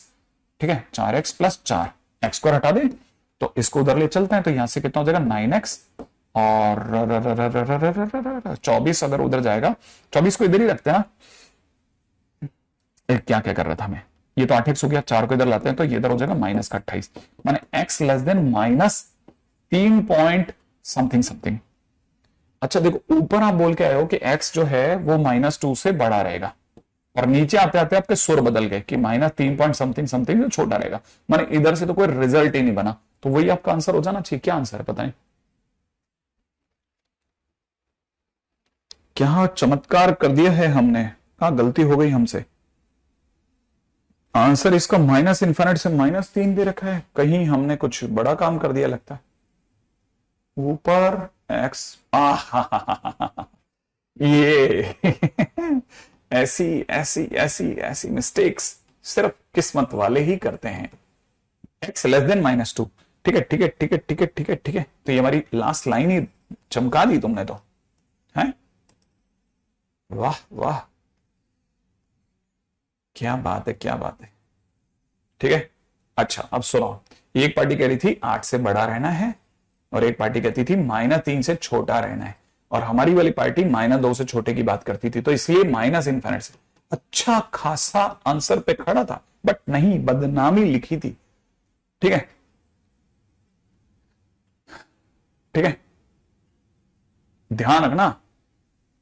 ठीक है 4x प्लस 4, एक्स स्क्वायर हटा दे तो इसको उधर ले चलते हैं, तो यहां से कितना हो जाएगा 9x, और 24 अगर उधर जाएगा, 24 को इधर ही रखते हैं ना। क्या क्या कर रहा था मैं, ये तो 8x हो गया, 4 को इधर लाते हैं तो ये इधर हो जाएगा माइनस का 28, माने x less then minus 3 point something something. अच्छा देखो, ऊपर आप बोल के आए हो कि x जो है वो माइनस 2 से बड़ा रहेगा, और नीचे आते आते आपके सुर बदल गए कि माइनस 3 पॉइंट समथिंग समथिंग जो छोटा रहेगा, माने इधर से तो कोई रिजल्ट ही नहीं बना। तो वही आपका आंसर हो जाना चाहिए। क्या आंसर है पता नहीं? क्या चमत्कार कर दिया है हमने, कहा गलती हो गई हमसे। आंसर इसका माइनस इन्फिनिट से माइनस 3 दे रखा है, कहीं हमने कुछ बड़ा काम कर दिया लगता है। ऊपर x ये ऐसी ऐसी ऐसी ऐसी मिस्टेक्स सिर्फ किस्मत वाले ही करते हैं। x लेस देन माइनस 2, ठीक है ठीक है ठीक है ठीक है ठीक है ठीक है। तो ये हमारी लास्ट लाइन ही चमका दी तुमने तो, है वाह वाह, क्या बात है क्या बात है, ठीक है। अच्छा अब सुनो, एक पार्टी कह रही थी 8 से बड़ा रहना है और एक पार्टी कहती थी माइनस 3 से छोटा रहना है, और हमारी वाली पार्टी माइनस 2 से छोटे की बात करती थी, तो इसलिए माइनस इन्फिनिट से अच्छा खासा आंसर पे खड़ा था, बट नहीं, बदनामी लिखी थी, ठीक है ठीक है। ध्यान रखना,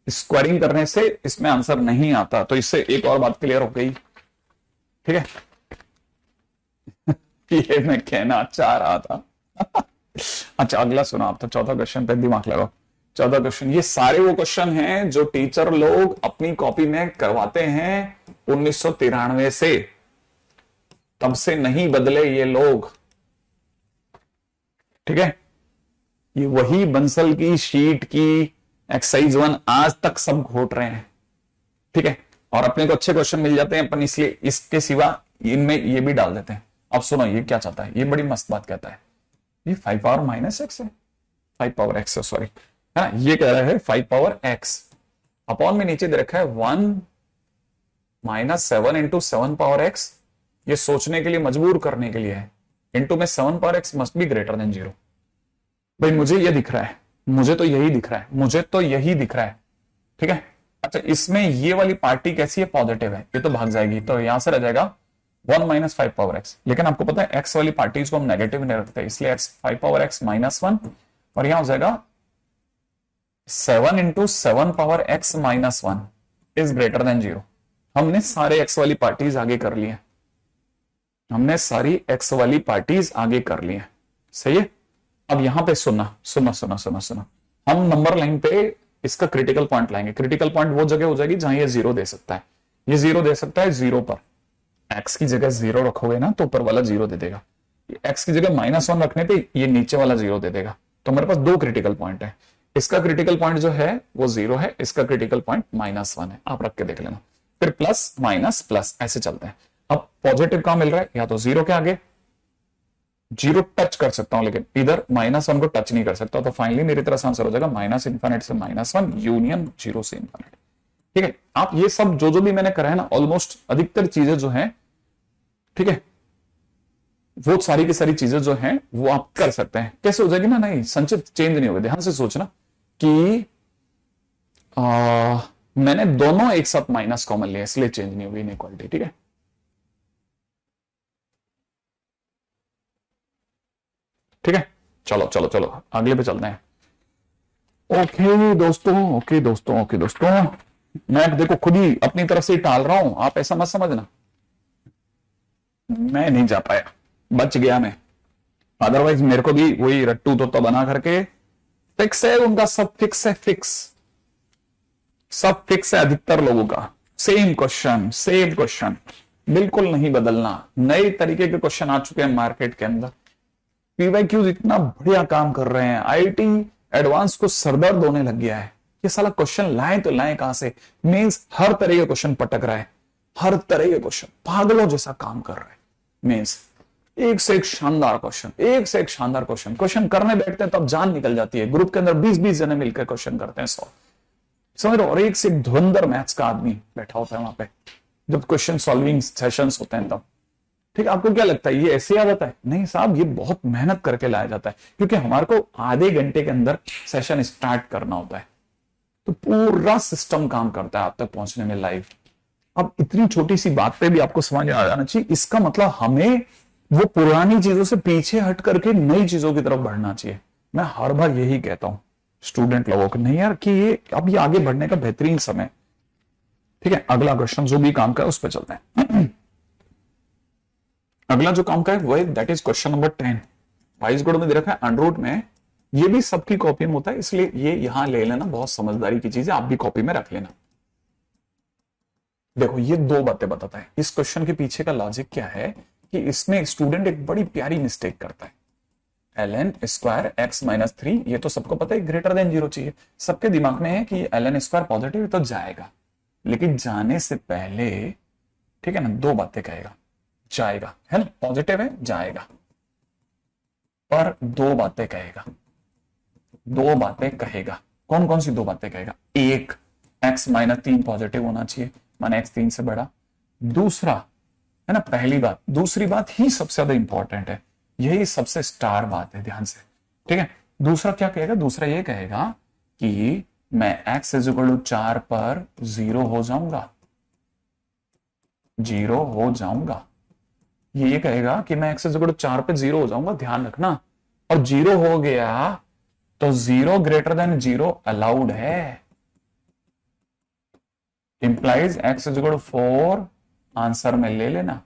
स्क्वायरिंग करने से इसमें आंसर नहीं आता, तो इससे एक और बात क्लियर हो गई, ठीक है। ये मैं कहना चाह रहा था। अच्छा अगला सुनो आप, तो चौथा क्वेश्चन पे दिमाग लगाओ। चौथा क्वेश्चन, ये सारे वो क्वेश्चन हैं जो टीचर लोग अपनी कॉपी में करवाते हैं 1993 से, तब से नहीं बदले ये लोग, ठीक है। ये वही बंसल की शीट की एक्सरसाइज 1 आज तक सब घोट रहे हैं, ठीक है। और अपने को अच्छे क्वेश्चन मिल जाते हैं अपन, इसलिए इसके सिवा इनमें ये भी डाल देते हैं। अब सुनो ये क्या चाहता है, ये बड़ी मस्त बात कहता है, ये 5 पावर माइनस एक्स है, 5 पावर एक्स है सॉरी, है ना। ये कह रहा है 5 पावर एक्स अपॉन में नीचे दे रखा है 1 माइनस 7 इंटू 7 पावर एक्स। ये सोचने के लिए मजबूर करने के लिए है, इंटू में 7 power x must be greater than 0। भाई मुझे ये दिख रहा है, मुझे तो यही दिख रहा है, मुझे तो यही दिख रहा है, ठीक है। अच्छा इसमें ये वाली पार्टी कैसी है, पॉजिटिव है, ये तो भाग जाएगी, तो यहां से रह जाएगा 1 माइनस 5 पावर एक्स, लेकिन आपको पता है एक्स वाली पार्टीज को हम नेगेटिव नहीं रखते, इसलिए एक्स 5 पावर एक्स माइनस 1, और यहां हो जाएगा 7 into 7 power x minus 1 is greater than 0। हमने सारे एक्स वाली पार्टीज आगे कर ली है, हमने सारी एक्स वाली पार्टीज आगे कर ली है, सही है। अब यहां पे सुनना सुनना सुनना सुनना सुनना, हम नंबर लाइन पे इसका क्रिटिकल पॉइंट लाएंगे। क्रिटिकल पॉइंट वो जगह हो जाएगी जहां ये 0 दे सकता है, ये 0 दे सकता है 0 पर, एक्स की जगह 0 रखोगे ना तो ऊपर वाला 0 दे देगा, एक्स की जगह -1 रखने पे ये नीचे वाला 0 दे देगा। तो मेरे पास दो क्रिटिकल पॉइंट है, इसका क्रिटिकल पॉइंट जो है वो 0 है, इसका क्रिटिकल पॉइंट -1 है, आप रख के देख लेना, फिर प्लस माइनस प्लस ऐसे चलते हैं। अब पॉजिटिव कहां मिल रहा है, या तो 0 के आगे, 0 टच कर सकता हूं लेकिन इधर -1 को टच नहीं कर सकता, तो फाइनली मेरी तरफ से आंसर हो जाएगा -∞ से -1 यूनियन 0 से इन्फिनिटी। ठीक है, आप ये सब जो भी मैंने करा है ना, ऑलमोस्ट अधिकतर चीजें जो है, ठीक है, वो सारी की सारी चीजें जो हैं वो आप कर सकते हैं। कैसे हो जाएगी ना, नहीं संचित चेंज नहीं होगा, ध्यान से सोचना कि मैंने दोनों एक साथ माइनस कॉमन लिया इसलिए चेंज नहीं होगी इनइक्वालिटी। ठीक है, ठीक है, चलो चलो चलो अगले पे चलते हैं। ओके दोस्तों, ओके दोस्तों, ओके दोस्तों, मैं देखो खुद ही अपनी तरफ से टाल रहा हूं, आप ऐसा मत समझना, मैं नहीं जा पाया, बच गया मैं, अदरवाइज मेरे को भी वही रट्टू तो बना करके फिक्स है उनका, सब फिक्स है, फिक्स सब फिक्स है अधिकतर लोगों का, सेम क्वेश्चन बिल्कुल नहीं बदलना, नए तरीके के क्वेश्चन आ चुके हैं मार्केट के अंदर, पीवाईक्यूज इतना बढ़िया काम कर रहे हैं, आईआईटी एडवांस को सरदर्द होने लग गया है, ये साला क्वेश्चन लाए तो लाए कहां से, मींस हर तरह के क्वेश्चन पटक रहा है, हर तरह के क्वेश्चन पागलों जैसा काम कर रहा है, मींस एक से एक शानदार क्वेश्चन, एक से एक शानदार क्वेश्चन करने बैठते हैं तब जान निकल जाती है, ग्रुप के अंदर 20-20 जने मिलकर क्वेश्चन करते हैं 100, समझ रहे हो, और एक से एक धुरंधर मैथ्स का आदमी बैठा होता है वहां पे जब क्वेश्चन सॉल्विंग सेशंस होते हैं तब। ठीक, आपको क्या लगता है ये ऐसे ही आ जाता है? नहीं साहब, ये बहुत मेहनत करके लाया जाता है, क्योंकि हमारे को आधे घंटे के अंदर सेशन स्टार्ट करना होता है, तो पूरा सिस्टम काम करता है आप तक पहुंचने में लाइव। अब इतनी छोटी सी बात पे भी आपको समझ आ जाना चाहिए, इसका मतलब हमें वो पुरानी चीजों से पीछे हट करके नई चीजों की तरफ बढ़ना चाहिए। मैं हर बार यही कहता हूं स्टूडेंट लोगों को, नहीं यार कि ये अब ये आगे बढ़ने का बेहतरीन समय। ठीक है, अगला क्वेश्चन जो भी काम का है उस पर चलते हैं। अगला जो काम का है वो है that is question number 10। Vice good में दे रखा है अंडररूट में, ये भी सबकी कॉपी में होता है इसलिए ये यहां ले लेना, बहुत समझदारी की चीज है, आप भी कॉपी में रख लेना। देखो ये दो बातें बताता है, इस क्वेश्चन के पीछे का लॉजिक क्या है कि इसमें स्टूडेंट एक बड़ी प्यारी मिस्टेक करता है, ln स्क्वायर x माइनस 3, ये तो सबको पता है ग्रेटर देन 0 चाहिए, सबके दिमाग में है कि ln स्क्वायर पॉजिटिव तो जाएगा, लेकिन जाने से पहले ठीक है ना दो बातें कहेगा, जाएगा है ना, पॉजिटिव है जाएगा, पर दो बातें कहेगा, दो बातें कहेगा, कौन कौन सी दो बातें कहेगा, एक x माइनस 3 पॉजिटिव होना चाहिए, माने x 3 से बड़ा, दूसरा है ना, पहली बात, दूसरी बात ही सबसे ज्यादा इंपॉर्टेंट है, यही सबसे स्टार बात है, ध्यान से। ठीक है, दूसरा क्या कहेगा, दूसरा ये कहेगा कि मैं x इज इक्वल टू 4 पर 0 हो जाऊंगा, 0 हो जाऊंगा, ये कहेगा कि मैं x इज इक्वल टू 4 पे 0 हो जाऊंगा, ध्यान रखना, और 0 हो गया तो 0 ग्रेटर देन 0 अलाउड है, implies x is equal to 4 answer में ले लेना,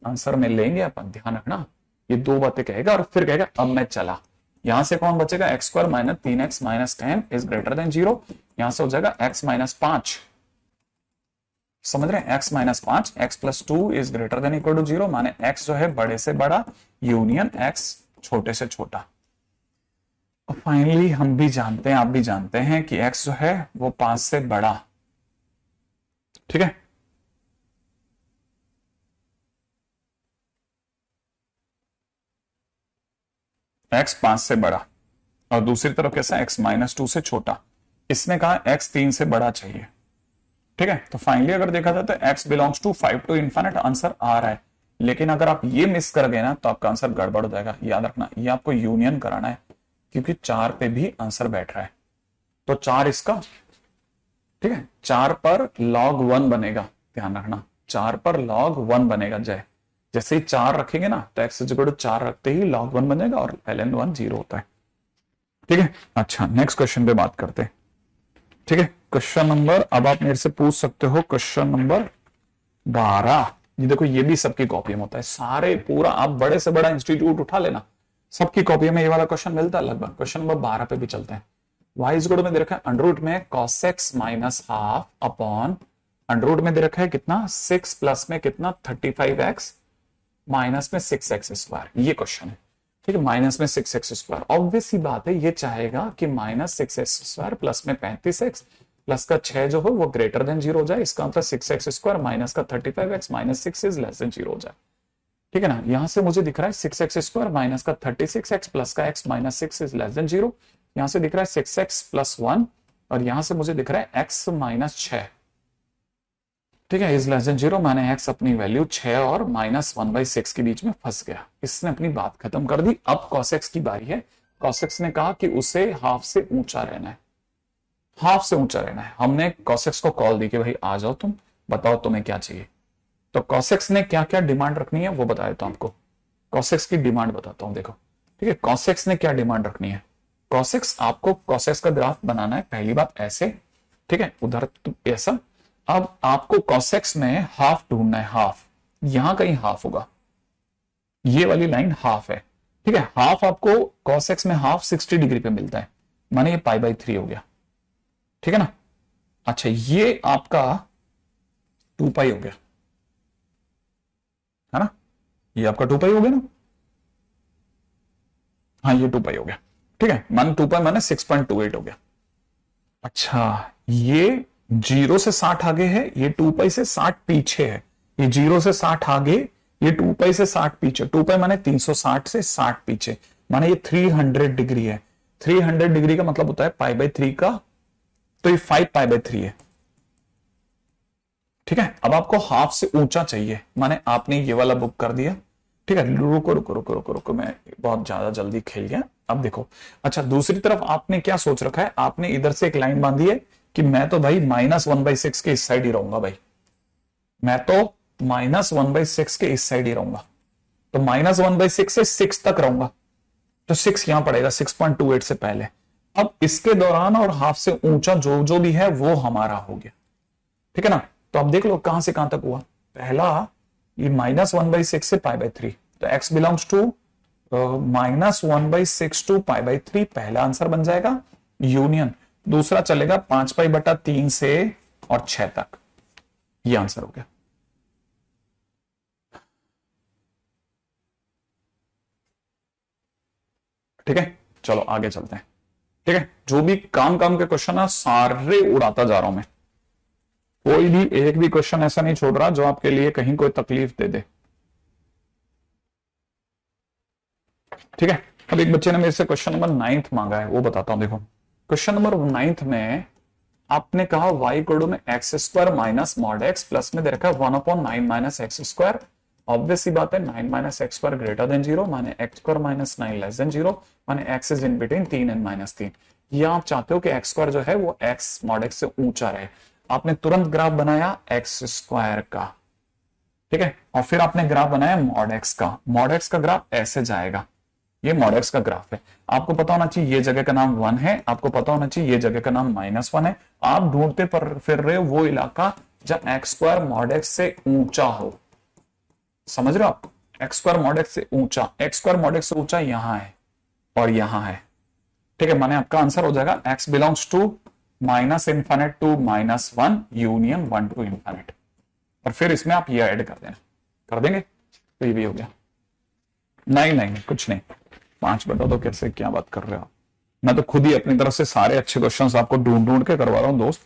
आंसर में लेंगे अपन, ध्यान रखना, ये दो बातें कहेगा और फिर कहेगा अब मैं चला, यहां से कौन बचेगा, x square minus 3x minus 10 is greater than 0, यहां से हो जाएगा x माइनस 5, समझ रहे हैं, x minus 5, x plus 2 is greater than equal to 0, माने x जो है बड़े से बड़ा यूनियन x छोटे से छोटा। और फाइनली हम भी जानते हैं, आप भी जानते हैं कि x जो है वो 5 से बड़ा, ठीक है, x 5 से बड़ा, और दूसरी तरफ कैसा x माइनस 2 से छोटा, इसने कहा x 3 से बड़ा चाहिए। ठीक है, तो फाइनली अगर देखा जाए तो x belongs to 5 to infinite answer आ रहा है, लेकिन अगर आप ये मिस कर गए ना तो आपका आंसर गड़बड़ हो जाएगा, याद रखना ये आपको यूनियन कराना है, क्योंकि 4 पे भी आंसर बैठ रहा है, तो 4 इसका, ठीक है, 4 पर log 1 बनेगा, ध्यान रखना, 4 पर log 1 बनेगा जय। जैसे ही 4 रखेंगे ना तो x इक्वल टू 4 रखते ही log 1 बनेगा और ln 1 0 होता है। ठीक है, अच्छा नेक्स्ट क्वेश्चन पे बात करते हैं। ठीक है, क्वेश्चन नंबर, अब आप मेरे से पूछ सकते हो क्वेश्चन नंबर 12। ये देखो, ये भी सबकी कॉपी में होता है, सारे पूरा आप बड़े से बड़ा इंस्टीट्यूट उठा लेना, सबकी कॉपी में ये वाला क्वेश्चन मिलता है लगभग। क्वेश्चन नंबर 12 पे भी चलते हैं। y इज इक्वल टू में दे रखा है अंडर रूट में cos x minus half upon under root में दे रखा है कितना 6 प्लस में कितना 35x माइनस में 6x स्क्वायर, ये क्वेश्चन है। ठीक है, माइनस में 6x स्क्वायर, ऑब्वियस सी बात है ये चाहेगा कि माइनस 6x स्क्वायर प्लस में 35x प्लस का 6 जो हो वो ग्रेटर देन 0 हो जाए। इसका मतलब 6x स्क्वायर माइनस का 35x minus 6 is less than 0 हो जाए। ठीक है ना, यहां से मुझे दिख रहा है 6x स्क्वायर माइनस का 36x प्लस का x minus 6 is less than 0। यहां से दिख रहा है 6x प्लस 1 और यहां से मुझे दिख रहा है x माइनस 6। ठीक है, इज लेस देन 0, मैंने x अपनी वैल्यू 6 और माइनस 1/6 के बीच में फंस गया। इसने अपनी बात खत्म कर दी। अब cos x की बारी है। cos x ने कहा कि उसे हाफ से ऊंचा रहना है, हाफ से ऊंचा रहना है। हमने cos x को कॉल दी कि भाई आ जाओ, तुम बताओ तुम्हें क्या चाहिए। तो cos x ने क्या क्या डिमांड रखनी है वो बता देता हूं आपको। cos x की डिमांड बताता हूं, देखो। ठीक है, cos x ने क्या डिमांड रखनी है। cos x, आपको cos x का ग्राफ बनाना है, पहली बात ऐसे। ठीक है, उधर तो ऐसा। अब आपको cos x में हाफ ढूंढना है, हाफ यहां कहीं हाफ होगा, ये वाली लाइन हाफ है। ठीक है, हाफ आपको cos x में हाफ 60 डिग्री पे मिलता है, माने ये π/3 हो गया। ठीक है ना, अच्छा ये आपका 2π हो गया, है ना, ये आपका 2π हो गया ना, हाँ ये 2π हो गया। ठीक है, मान 2π माने 6.28 हो गया। अच्छा ये 0 से 60 आगे है, ये 2π से 60 पीछे है। ये 0 से 60 आगे, ये 2π से 60 पीछे। 2π माने 360 से 60 पीछे, माने ये 300 डिग्री है। 300 डिग्री का मतलब होता है π/3 का, तो ये 5π/3 है। ठीक है, अब आपको हाफ से ऊंचा चाहिए, माने आपने ये वाला बुक कर दिया। ठीक है, रुको रुको रुको रुको रुको, मैं बहुत ज्यादा जल्दी खेल गया। अब देखो, अच्छा दूसरी तरफ आपने क्या सोच रखा है, आपने इधर से एक लाइन बांधी है कि मैं तो भाई -1/6 के इस साइड ही रहूंगा भाई, मैं तो -1/6 के इस साइड ही रहूंगा, तो -1/6 से 6 तक रहूंगा, तो 6 यहां पड़ेगा 6.28 से पहले। अब इसके दौरान और हाफ से ऊंचा जो जो भी है वो हमारा हो गया। ठीक है ना, तो अब देख लो कहां से कहां तक हुआ। पहला ये -1/6 से π/3, तो x बिलोंग्स टू -1/6 टू π/3 पहला आंसर बन जाएगा यूनियन। दूसरा चलेगा 5π/3 से और 6 तक, ये आंसर हो गया। ठीक है, चलो आगे चलते हैं। ठीक है, जो भी काम काम के क्वेश्चन है सारे उड़ाता जा रहा हूं मैं, कोई भी एक भी क्वेश्चन ऐसा नहीं छोड़ रहा जो आपके लिए कहीं कोई तकलीफ दे दे। ठीक है, अब एक बच्चे ने मेरे से क्वेश्चन नंबर 9 मांगा है, वो बताता हूं। देखो क्वेश्चन नंबर 9 में आपने कहा y इक्वल में x square minus mod x plus में दे रखा है 1/9 माइनस एक्स स्क्वायर। ऑब्वियस सी बात है 9 minus X square greater than 0, माने x square minus 9 less than 0, माने x is in between 3 and -3। ये आप चाहते हो कि एक्स स्क्वायर जो है वो एक्स मॉड एक्स से ऊंचा रहे। आपने तुरंत ग्राफ बनाया एक्स स्क्वायर का, ठीक है, और फिर आपने ग्राफ बनाया मॉड एक्स का। मॉड एक्स का ग्राफ ऐसे जाएगा, ये मॉड एक्स का ग्राफ है। आपको पता होना चाहिए ये जगह का नाम 1 है, आपको पता होना चाहिए ये जगह का नाम -1 है। आप ढूंढते पर फिर रहे हो वो इलाका जब एक्स स्क्वायर मॉड एक्स से ऊंचा हो। समझ रहे हो आप, एक्स स्क्वायर मॉड एक्स से ऊंचा, एक्स स्क्वायर मॉड एक्स से ऊंचा यहां है और यहां है। ठीक है, माने आपका आंसर हो जाएगा x belongs to -∞ to -1 union 1 to infinite. और फिर इसमें आप ये ऐड कर देना, कर देंगे तो ये भी हो गया। नहीं नहीं कुछ नहीं, 5 बता दो, कैसे क्या बात कर रहे हो आप। मैं तो खुद ही अपनी तरफ से सारे अच्छे क्वेश्चंस आपको ढूंढ ढूंढ के करवा रहा हूं दोस्त।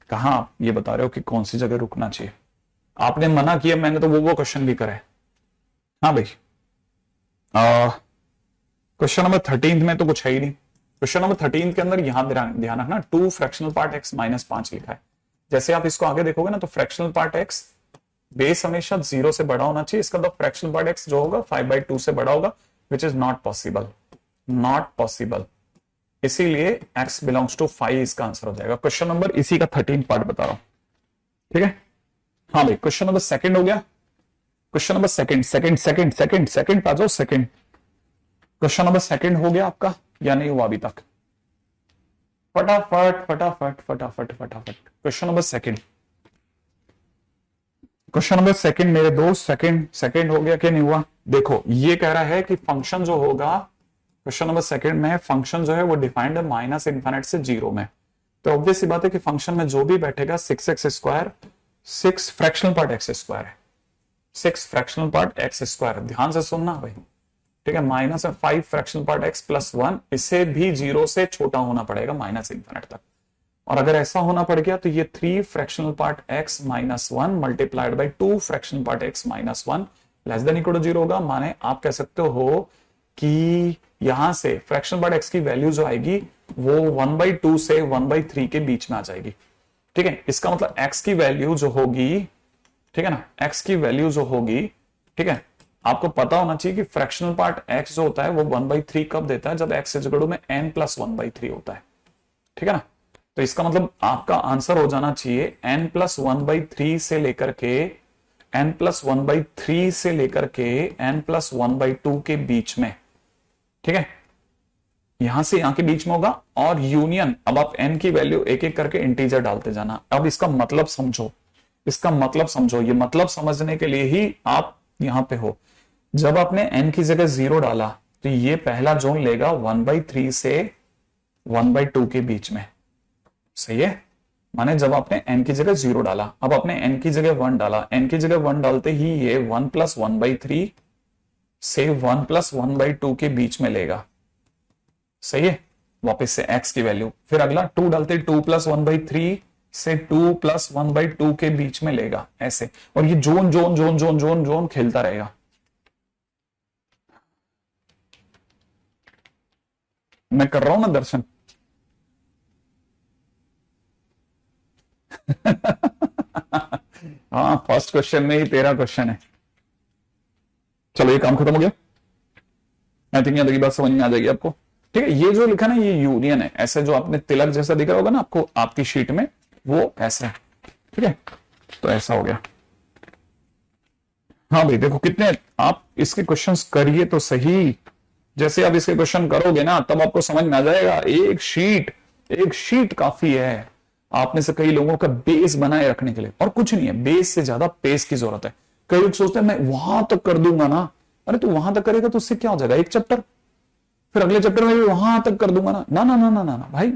कहां आप ये बता रहे हो कि कौन सी जगह रुकना चाहिए। आपने मना किया, मैंने तो वो क्वेश्चन भी करे। हाँ भाई, क्वेश्चन नंबर 13 में तो कुछ है ही नहीं। क्वेश्चन नंबर 13 के अंदर यहां ध्यान रखना 2 फ्रैक्शनल पार्ट x -5 लिखा है। जैसे आप इसको आगे देखोगे ना तो फ्रैक्शनल पार्ट x बेस हमेशा 0 से बड़ा होना चाहिए। इसका तो फ्रैक्शनल पार्ट x जो होगा 5/2 से बड़ा होगा, which is not possible, not possible. इसीलिए x बिलोंग्स टू 5 इसका आंसर हो जाएगा। क्वेश्चन नंबर इसी का 13 पार्ट बता रहा हूं। ठीक है, हाँ भाई, क्वेश्चन नंबर सेकंड हो गया। Question number second second second second second आ जाओ, सेकंड। क्वेश्चन नंबर सेकंड हो गया आपका या नहीं हुआ अभी तक? फटाफट फटाफट फटाफट फटाफट question number second. Question number second मेरे दोस्त, सेकंड सेकंड हो गया कि नहीं हुआ? देखो ये कह रहा है कि फंक्शन जो होगा क्वेश्चन नंबर सेकंड में, फंक्शन जो है वो डिफाइंड है माइनस इनफाइनाइट से जीरो में। तो ऑब्वियस सी बात है कि फंक्शन में जो भी बैठेगा 6x², 6 फ्रैक्शनल पार्ट x² है, 6 फ्रैक्शनल पार्ट x²। ध्यान से सुनना भाई, ठीक है। माइनस में 5 फ्रैक्शनल पार्ट x प्लस 1, इसे भी जीरो से छोटा होना पड़ेगा माइनस इनफिनिट तक। और अगर ऐसा होना पड़ गया तो ये 3 fractional part x minus 1 multiplied by 2 fractional part x minus 1 less than equal to zero होगा। माने आप कह सकते हो कि यहां से फ्रैक्शनल पार्ट x की वैल्यू जो आएगी वो 1/2 से 1/3 के बीच में आ जाएगी, ठीक है। इसका मतलब x की वैल्यू जो होगी, ठीक है ना, x की वैल्यू जो होगी, ठीक है, आपको पता होना चाहिए कि फ्रैक्शनल पार्ट x जो होता है वो 1/3 कब देता है? जब x इज इक्वल टू में n प्लस 1/3 होता है, ठीक है ना। तो इसका मतलब आपका आंसर हो जाना चाहिए n प्लस 1/3 से लेकर के n प्लस 1/3 से लेकर के n प्लस 1/2 के बीच में, ठीक है। यहां से यहां के बीच में होगा और यूनियन, अब आप n की वैल्यू एक एक करके इंटीजर डालते जाना। अब इसका मतलब समझो, इसका मतलब समझो, ये मतलब समझने के लिए ही आप यहां पे हो। जब आपने n की जगह 0 डाला तो ये पहला जोन लेगा 1/3 से 1/2 के बीच में, सही है। माने जब आपने n की जगह 0 डाला, अब आपने n की जगह 1 डाला, n की जगह 1 डालते ही ये 1 प्लस 1/3 से 1 प्लस 1/2 के बीच में लेगा, सही है। वापस से x की वैल्यू, फिर अगला 2 डालते 2 प्लस 1/3 से 2 प्लस 1/2 के बीच में लेगा, ऐसे। और ये zone zone zone zone zone zone खेलता रहेगा। मैं कर रहा हूं ना दर्शन? हाँ, फर्स्ट क्वेश्चन में ही 13 क्वेश्चन है। चलो ये काम खत्म हो गया। आई थिंक यहां तक बात समझ में आ जाएगी आपको, ठीक है। ये जो लिखा ना ये यूनियन है, ऐसे जो आपने तिलक जैसा दिख रहा होगा ना आपको आपकी शीट में, वो ऐसा है, ठीक है। तो ऐसा हो गया। हाँ भाई देखो कितने आप इसके क्वेश्चंस करिए तो सही। जैसे आप इसके क्वेश्चन करोगे ना तब आपको समझ में आ जाएगा। एक शीट काफी है आप में से कई लोगों का बेस बनाए रखने के लिए, और कुछ नहीं है, बेस से ज्यादा पेस की जरूरत है। कई लोग सोचते हैं मैं वहां तक कर दूंगा ना, अरे तू वहां तक करेगा तो उससे क्या हो जाएगा? एक चैप्टर, फिर अगले चैप्टर में भी वहां तक कर दूंगा ना, ना ना ना ना ना, ना भाई,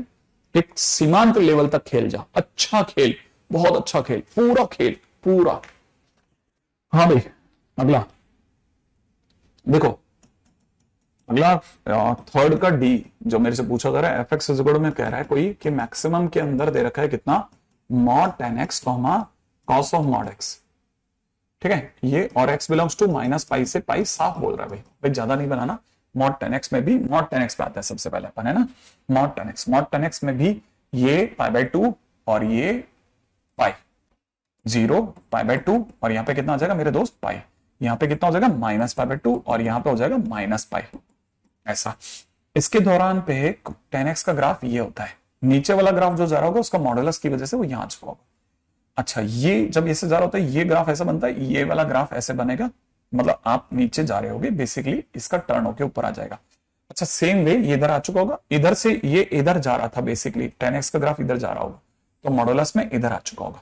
एक सीमांत लेवल तक खेल जा। अच्छा खेल, बहुत अच्छा खेल, पूरा खेल पूरा। हाँ भाई अगला देखो, अगला थर्ड का डी जो मेरे से पूछा जा रहा है, एफ एक्स में कह रहा है कोई कि मैक्सिमम के अंदर दे रखा है कितना? Mod 10x cos of mod x, ठीक है। ये और x belongs to minus pi से पाई साफ बोल रहा है भाई ज्यादा नहीं बनाना। मॉड 10x में भी मॉड 10x पे आता है सबसे पहले अपन, है ना। मॉड 10x में भी ये π/2 और ये पाई 0 π/2 और यहां पे कितना आ जाएगा मेरे दोस्त? पाई। यहां पे कितना हो जाएगा? माइनस π/2 और यहां पे हो जाएगा माइनस पाई, ऐसा। इसके दौरान पे 10x का ग्राफ ये होता है। नीचे वाला ग्राफ जो जा रहा होगा उसका मॉडुलस की वजह से वो यहां चुका होगा। अच्छा, ये जब ऐसे जा रहा होता है ये ग्राफ ऐसा बनता है, ये वाला ग्राफ ऐसे बनेगा, मतलब आप नीचे जा रहे होगे, बेसिकली इसका टर्न होके ऊपर आ जाएगा। अच्छा, सेम वे ये इधर आ चुका होगा, इधर से ये इधर जा रहा था, बेसिकली 10x का ग्राफ इधर जा रहा होगा तो मॉडुलस में इधर आ चुका होगा,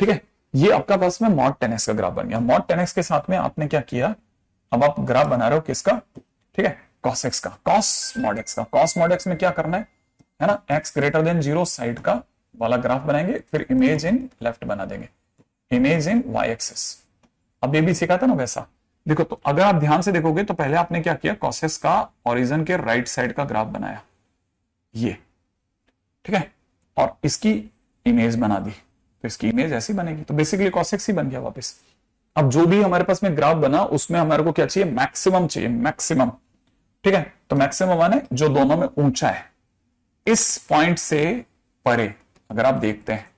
ठीक है। ये आपका पास में मॉड 10x का ग्राफ बन गया। मॉड 10x के साथ में आपने क्या किया, अब आप ग्राफ बना रहे हो किसका? ठीक है, cos x का, cos mod x का। cos mod x में क्या करना है ना, x ग्रेटर देन 0 साइड का वाला ग्राफ बनाएंगे, फिर इमेज इन लेफ्ट बना देंगे, इमेज इन y एक्सिस। अब ये भी सीखा था ना वैसा। देखो तो अगर आप ध्यान से देखोगे तो पहले आपने क्या किया, cos x का ओरिजिन के राइट साइड का ग्राफ बनाया, ये, ठीक है, और इसकी इमेज बना दी, तो इसकी इमेज ऐसी बनेगी, तो बेसिकली cos x ही बन गया वापस। अब जो भी हमारे पास में ग्राफ बना उसमें हमारे को क्या चाहिए? मैक्सिमम चाहिए, मैक्सिमम, ठीक है। तो मैक्सिमम माने जो दोनों में ऊंचा है। इस पॉइंट से परे अगर आप देखते हैं,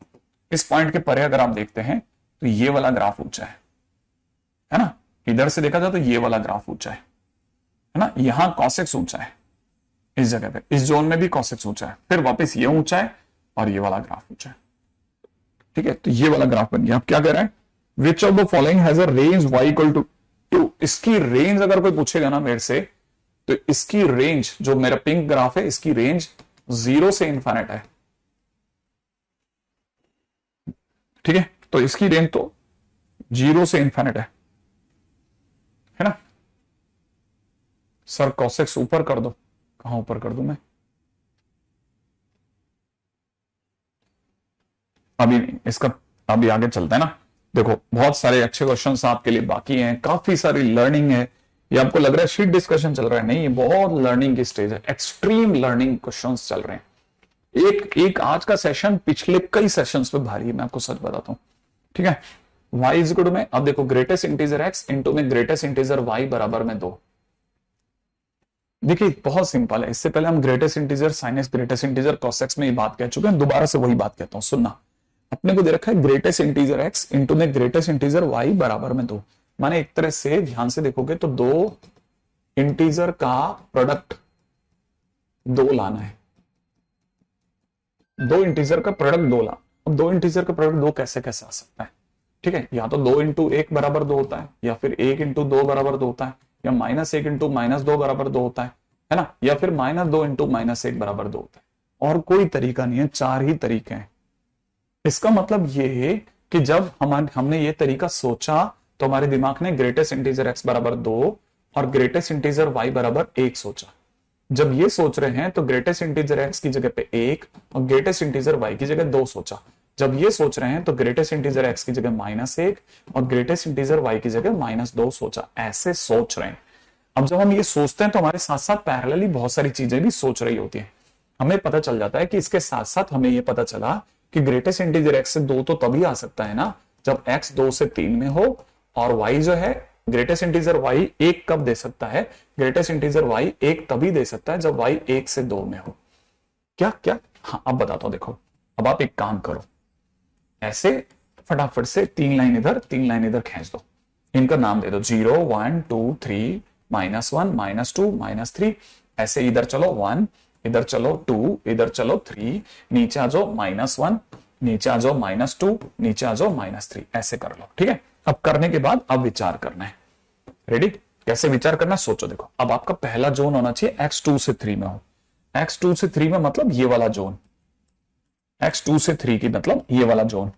इस पॉइंट के परे अगर आप देखते हैं तो ये वाला ग्राफ ऊंचा है ना। इधर से देखा जाए तो ये वाला ग्राफ ऊंचा है ना। यहां cos x ऊंचा है, इस जगह पे, इस जोन में भी cos x ऊंचा है, फिर वापस ये ऊंचा है और ये वाला ग्राफ ऊंचा है, ठीक है। तो ये वाला ग्राफ बन गया। अब क्या कर रहा है, which of the following has a range y equal to 2। इसकी रेंज अगर कोई पूछेगा ना मेरे से, तो इसकी रेंज, जो मेरा पिंक ग्राफ है, इसकी रेंज 0 से इन्फिनिट है। ठीक है, तो इसकी रेंज तो 0 से इन्फिनिट है ना। सर कॉसेक्स ऊपर कर दो, कहां ऊपर कर दूं मैं, अभी नहीं, इसका अभी आगे चलता है ना। देखो बहुत सारे अच्छे क्वेश्चंस आपके लिए बाकी हैं, काफी सारी लर्निंग है। ये आपको लग रहा है शीट डिस्कशन चल रहा है, नहीं, ये बहुत लर्निंग की स्टेज है, एक्सट्रीम लर्निंग क्वेश्चंस चल रहे हैं। एक एक आज का सेशन पिछले कई सेशंस पे भारी है, मैं आपको सच बताता हूं। ठीक है, y इज इक्वल टू में, अब देखो ग्रेटेस्ट इंटीजर x इंटू में ग्रेटेस्ट इंटीजर y बराबर में 2। देखिए बहुत सिंपल है, इससे पहले हम greatest integer sine x, greatest integer cos x में ये बात कह चुके हैं, दोबारा से वही बात कहता हूं, सुनना। अपने को दे रखा है ग्रेटेस्ट इंटीजर x इंटू में ग्रेटेस्ट इंटीजर y बराबर में 2। माने एक तरह से ध्यान से देखोगे तो दो इंटीजर का प्रोडक्ट 2 लाना है, दो इंटीजर का प्रोडक्ट 2 लाना। अब दो इंटीजर का प्रोडक्ट 2 कैसे कैसे आ सकता है? ठीक है, या तो 2 इंटू 1 बराबर 2 होता है, या फिर 1 इंटू 2 बराबर 2 होता है, या -1 इंटू -2 बराबर 2 होता है ना, या फिर -2 इंटू -1 बराबर 2 होता है। और कोई तरीका नहीं है, 4 ही तरीके हैं। इसका मतलब ये है कि जब हमने ये तरीका सोचा तो हमारे दिमाग ने ग्रेटेस्ट इंटीजर x बराबर 2 और ग्रेटेस्ट इंटीजर y बराबर 1 सोचा। जब ये सोच रहे हैं तो ग्रेटेस्ट इंटीजर x की जगह पे 1 और ग्रेटेस्ट इंटीजर y की जगह 2 सोचा। जब ये सोच रहे हैं तो ग्रेटेस्ट इंटीजर x की जगह -1 और ग्रेटेस्ट इंटीजर y की जगह -2 सोचा। ऐसे सोच रहे हैं। अब जब हम ये सोचते हैं तो हमारे साथ साथ पैरेलली बहुत सारी चीजें भी सोच रही होती है। हमें पता चल जाता है कि इसके साथ साथ हमें ये पता चला कि ग्रेटेस्ट इंटीजर x से 2 तो तभी आ सकता है ना जब x 2 से 3 में हो, और y जो है ग्रेटेस्ट इंटीजर y 1 कब दे सकता है, ग्रेटेस्ट इंटीजर y 1 तभी दे सकता है जब y 1 से 2 में हो। क्या क्या? हाँ अब बताता हूं। देखो अब आप एक काम करो, ऐसे फटाफट से 3 लाइन इधर 3 लाइन इधर खींच दो, इनका नाम दे दो 0 1 2 3 -1 -2 -3। ऐसे इधर चलो 1, इधर चलो 2, इधर चलो 3, नीचे आ जाओ -1, नीचे आ जाओ -2, नीचे आ जाओ -3। ऐसे कर लो। ठीक है, अब करने के बाद अब विचार करना है। रेडी? कैसे विचार करना है सोचो। देखो अब आपका पहला जोन होना चाहिए x2 से 3 में हो। x2 से 3 में मतलब ये वाला जोन, x2 से 3 की मतलब ये वाला जोन।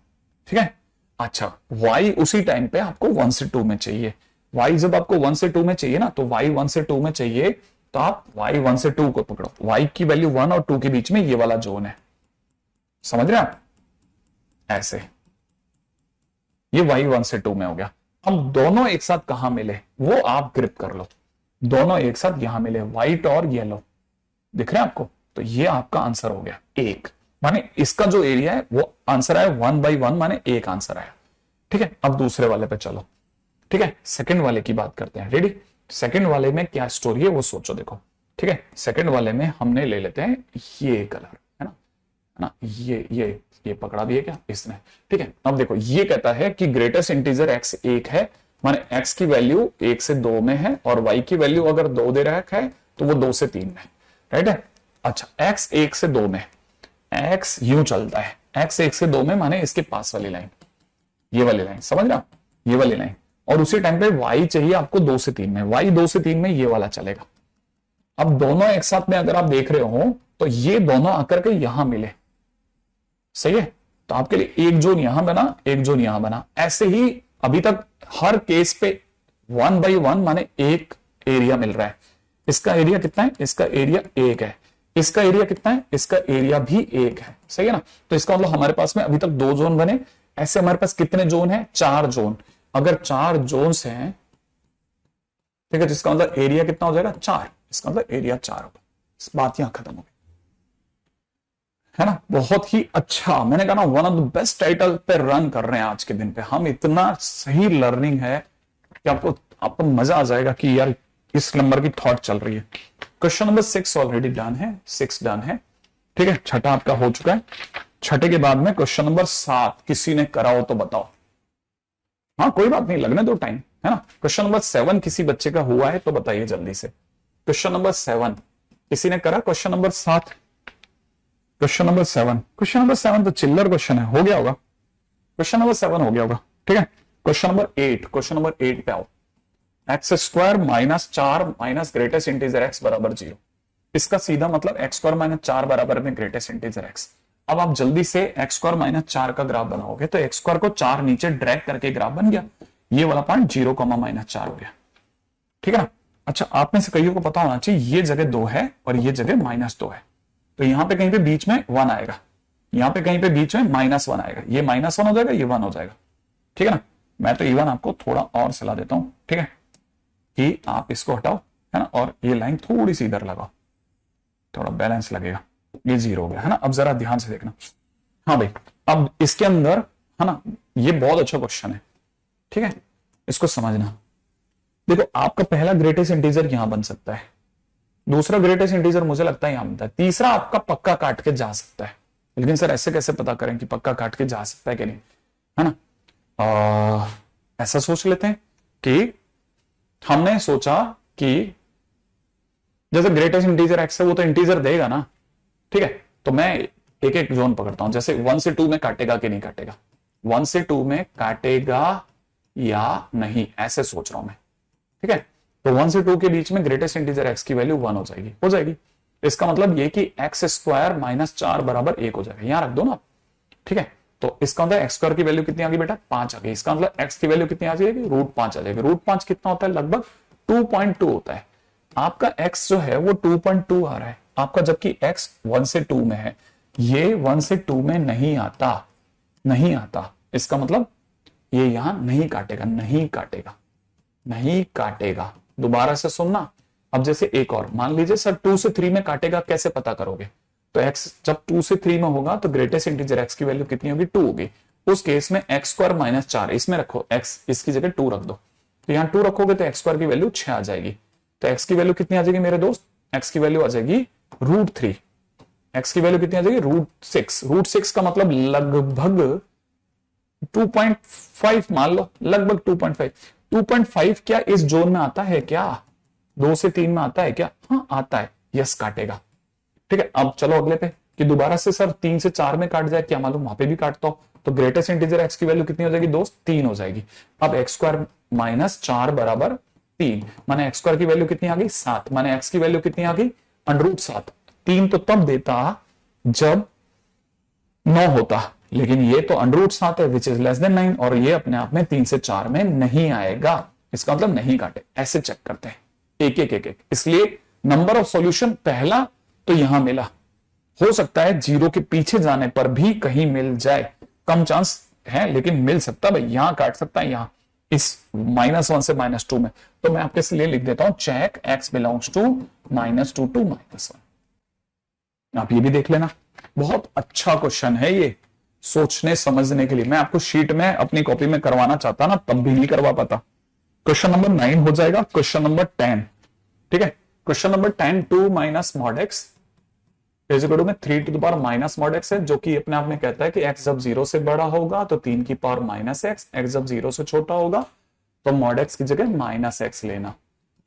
ठीक है, अच्छा y उसी टाइम पे आपको 1 से 2 में चाहिए। y जब आपको 1 से 2 में चाहिए ना, तो y 1 से 2 में चाहिए तो आप y 1 से 2 को पकड़ो। y की वैल्यू 1 और 2 के बीच में ये वाला जोन है, समझ रहे हैं आप? ऐसे ये y 1 से 2 में हो गया। हम दोनों एक साथ कहां मिले वो आप ग्रिप कर लो। दोनों एक साथ यहां मिले, व्हाइट और येलो, दिख रहे हैं आपको? तो ये आपका आंसर हो गया 1। माने इसका जो एरिया है वो आंसर आया 1/1, माने 1 आंसर आया। ठीक है, अब दूसरे वाले पे चलो। ठीक है, सेकंड वाले की बात करते हैं। रेडी? सेकंड वाले में क्या स्टोरी है वो सोचो। देखो ठीक है, सेकंड वाले में हमने ले लेते हैं ये कलर, है ना, ये पकड़ा भी है क्या इसने? ठीक है, अब देखो ये कहता है कि ग्रेटेस्ट इंटीजर x 1 है, माने x की वैल्यू 1 से 2 में है, और y की वैल्यू अगर 2 दे रखा है तो वो 2 से 3 में, राइट है? अच्छा x 1 से 2 में, x यूं चलता है, x 1 से 2 में माने इसके पास वाली लाइन, ये वाली लाइन, समझ रहे? ये वाली लाइन। और उसी टाइम पे y चाहिए आपको 2 से 3 में, y 2 से 3 में ये वाला चलेगा। अब दोनों एक साथ में अगर आप देख रहे हो तो ये दोनों आकर के यहां मिले, सही है? तो आपके लिए एक जोन यहां बना, एक जोन यहां बना। ऐसे ही अभी तक हर केस पे 1/1 माने एक एरिया मिल रहा है। इसका एरिया कितना है? इसका एरिया 1 है। इसका एरिया कितना है? इसका एरिया भी 1 है, सही है ना? तो इसका मतलब हमारे पास में अभी तक 2 जोन बने। ऐसे हमारे पास कितने जोन है? 4 जोन। अगर 4 जोन्स हैं, ठीक है, तो इसका मतलब एरिया कितना हो जाएगा? 4। इसका मतलब एरिया 4 होगा। इस बात यहां खत्म हो गई, है ना? बहुत ही अच्छा, मैंने कहा ना one of the best title पे रन कर रहे हैं आज के दिन पे हम। इतना सही लर्निंग है कि आपको मजा आ जाएगा कि यार इस नंबर की थॉट चल रही है। क्वेश्चन नंबर 6 ऑलरेडी डन है, 6 डन है। ठीक है, छठा आपका हो चुका है। छठे के बाद में क्वेश्चन नंबर 7 किसी ने करा हो तो बताओ। हाँ कोई बात नहीं, लगने दो टाइम, है ना? क्वेश्चन नंबर 7 किसी बच्चे का हुआ है तो बताइए जल्दी से। क्वेश्चन नंबर 7 किसी ने करा? क्वेश्चन नंबर 7, क्वेश्चन नंबर 7 तो चिल्लर क्वेश्चन है, हो गया होगा। क्वेश्चन नंबर 7 हो गया होगा। ठीक है, क्वेश्चन नंबर 8 पे आओ। X square minus 4 minus greatest integer x बराबर 0। इसका सीधा मतलब एक्स स्क्वायर माइनस 4 बराबर में ग्रेटेस्ट इंटीजर एक्स। अब आप जल्दी से एक्स स्क्वायर माइनस 4 का ग्राफ बनाओगे तो एक्स स्क्वायर को 4 नीचे ड्रैग करके ग्राफ बन गया। ये वाला पॉइंट 0 माइनस 4 हो गया, ठीक है ना। अच्छा, आप में से कईयों को पता होना चाहिए ये जगह 2 है और ये जगह -2 है, तो यहां पे कहीं पे बीच में 1 आएगा, यहां पे कहीं पे बीच में -1 आएगा, ये -1 हो जाएगा, ये 1 हो जाएगा, ठीक है ना। मैं तो इवन आपको थोड़ा और सलाह देता हूं, ठीक है, कि आप इसको हटाओ, है ना, और ये लाइन थोड़ी सी इधर लगाओ, थोड़ा बैलेंस लगेगा। ये 0 हो गया, है ना। अब जरा ध्यान से देखना। हाँ भाई, अब इसके अंदर, है ना, ये बहुत अच्छा क्वेश्चन है, ठीक है, इसको समझना। देखो, आपका पहला ग्रेटेस्ट इंटीजर यहां बन सकता है, दूसरा ग्रेटेस्ट इंटीजर मुझे लगता है यहां बनता है, तीसरा आपका पक्का काट के जा सकता है। लेकिन सर ऐसे कैसे पता करें कि पक्का काट के जा सकता है कि नहीं, है ना। ऐसा सोच लेते हैं कि हमने सोचा कि जैसे ग्रेटेस्ट इंटीजर एक्स है वो तो इंटीजर देगा ना, ठीक है। तो मैं एक एक जोन पकड़ता हूं, जैसे 1 से 2 में काटेगा कि नहीं काटेगा, 1 से 2 में काटेगा या नहीं, ऐसे सोच रहा हूं मैं, ठीक है। तो 1 से 2 के बीच में ग्रेटेस्ट इंटीजर एक्स की वैल्यू 1 हो जाएगी। इसका मतलब ये कि एक्स स्क्वायर माइनस 4 बराबर 1 हो जाएगा, यहां रख दो ना, ठीक है। तो इसका मतलब एक्स स्क्वायर की वैल्यू कितनी आ गई बेटा, 5 आ गई। इसका मतलब एक्स की वैल्यू कितनी आ जाएगी, √5 आ जाएगी। √5 कितना होता है, लगभग 2.2 होता है। आपका x जो है वो 2.2 आ रहा है आपका, जबकि x 1 से 2 में है, ये 1 से 2 में नहीं आता। इसका मतलब ये यहां नहीं काटेगा। दोबारा से सुनना। अब जैसे एक और मान लीजिए सर 2 से 3 में काटेगा, कैसे पता करोगे, तो x जब 2 से 3 में होगा तो ग्रेटेस्ट इंटीजर x की वैल्यू कितनी होगी, 2 होगी। उस केस में एक्स स्क्वायर माइनस 4 इसमें रखो, x इसकी जगह 2 रख दो, तो यहां 2 रखोगे तो एक्स स्क्वायर की वैल्यू 6 आ जाएगी। तो x की वैल्यू कितनी आ जाएगी मेरे दोस्त, x की वैल्यू आ जाएगी √3। x की वैल्यू कितनी आ जाएगी, √6। √6 का मतलब लगभग 2.5 मान लो, लगभग 2.5। 2.5 क्या इस जोन में आता है क्या, 2 से 3 में आता है क्या, हाँ आता है, यस काटेगा, ठीक है। अब चलो अगले पे, कि दोबारा से सर 3 से 4 में काट जाए, क्या मालूम, वहां पे भी काटता हो, तो ग्रेटेस्ट इंटीजर x की वैल्यू कितनी हो जाएगी दोस्त, 3 हो जाएगी। अब एक्स स्क्वायर माइनस 4 बराबर 3, माने एक्स स्क्वायर की वैल्यू कितनी आ गई, 7, माने x की वैल्यू कितनी आ गई, √7। 3 तो तब देता जब 9 होता, लेकिन ये तो √7 है विच इज लेस देन 9, और ये अपने आप में 3 से 4 में नहीं आएगा, इसका मतलब नहीं काटे। ऐसे चेक करते हैं एक। इसलिए नंबर ऑफ सॉल्यूशन पहला तो यहां मिला, हो सकता है 0 के पीछे जाने पर भी कहीं मिल जाए, कम चांस है लेकिन मिल सकता है भाई, यहां काट सकता है, यहां इस -1 से -2 में। तो मैं आपके लिए लिख देता हूं, check x belongs to -2 to -1। आप ये भी देख लेना, बहुत अच्छा क्वेश्चन है ये, सोचने समझने के लिए। मैं आपको शीट में अपनी कॉपी में करवाना चाहता ना, तब भी नहीं करवा पाता। क्वेश्चन नंबर 9 हो जाएगा, क्वेश्चन नंबर 10, ठीक है। Question number 10, 2 minus mod x is equal to में 3 to the power minus mod x है, जो कि अपने आप में कहता है कि x जब 0 से बड़ा होगा तो 3 की पावर -x, x जब 0 से छोटा होगा तो मॉड x की जगह -x लेना।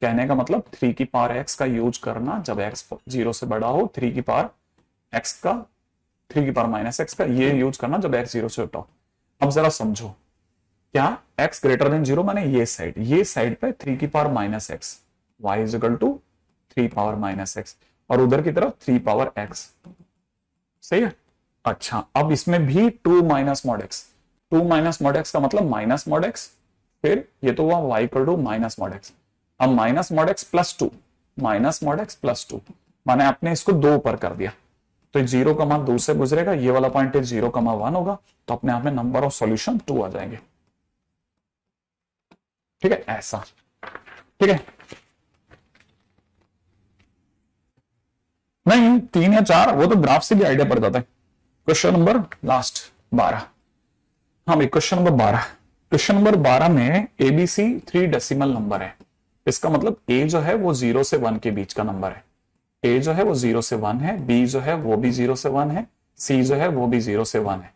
कहने का मतलब 3 की पावर x का यूज करना जब x 0 से बड़ा हो, 3 की पावर -x का ये यूज करना जब x 0 से छोटा हो। अब जरा समझो, क्या x ग्रेटर देन 0 माने ये साइड पे 3 की power -x, y is equal to 3 power -x, और उधर की तरफ 3 पावर x, सही है। अच्छा, अब इसमें भी 2 minus mod x, 2 minus mod x का मतलब माइनस मॉड x, फिर ये तो हुआ y equal to minus mod x। अब minus mod x plus 2, minus mod x plus 2 माने आपने इसको 2 पर कर दिया, तो 0 का मान 2 से गुजरेगा, ये वाला पॉइंट 0 का मान 1 होगा, तो अपने आप में नंबर ऑफ सॉल्यूशन 2 आ जाएंगे, ठीक है, ऐसा, ठीक है। नहीं 3 या 4 वो तो ग्राफ से भी आइडिया पड़ जाता है। क्वेश्चन नंबर लास्ट 12, हाँ भाई क्वेश्चन नंबर 12 में ABC 3 डेसिमल नंबर है। इसका मतलब A जो है वो 0 से 1 के बीच का नंबर है, A जो है वो 0 से 1 है, B जो है वो भी 0 से 1 है, C जो है वो भी 0 से 1 है,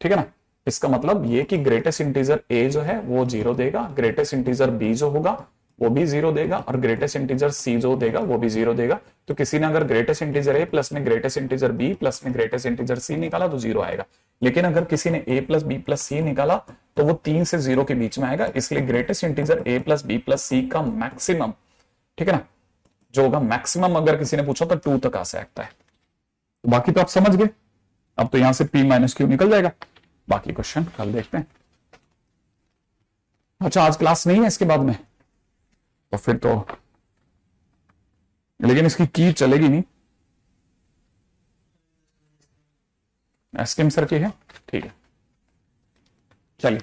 ठीक है ना। इसका मतलब ये कि ग्रेटेस्ट इंटीजर A जो है वो 0 देगा, ग्रेटेस्ट इंटीजर B जो होगा वो भी 0 देगा, और ग्रेटेस्ट इंटीजर C जो देगा वो भी 0 देगा। तो किसी ने अगर ग्रेटेस्ट इंटीजर A प्लस में ग्रेटेस्ट इंटीजर B प्लस में ग्रेटेस्ट इंटीजर C निकाला तो 0 आएगा। लेकिन अगर किसी ने a प्लस बी प्लस सी निकाला तो वो 3 से 0 के बीच में आएगा, इसलिए greatest integer a plus B plus C का मैक्सिमम, ठीक है ना, जो होगा मैक्सिमम, अगर किसी ने पूछा तो 2 तक आ सकता है। तो बाकी तो आप समझ गए, अब तो यहां से p माइनस क्यू निकल जाएगा। बाकी क्वेश्चन कल देखते हैं। अच्छा आज क्लास नहीं है इसके बाद में, तो फिर तो, लेकिन इसकी की चलेगी नहीं, एस्किम सर की है, ठीक है, चलिए।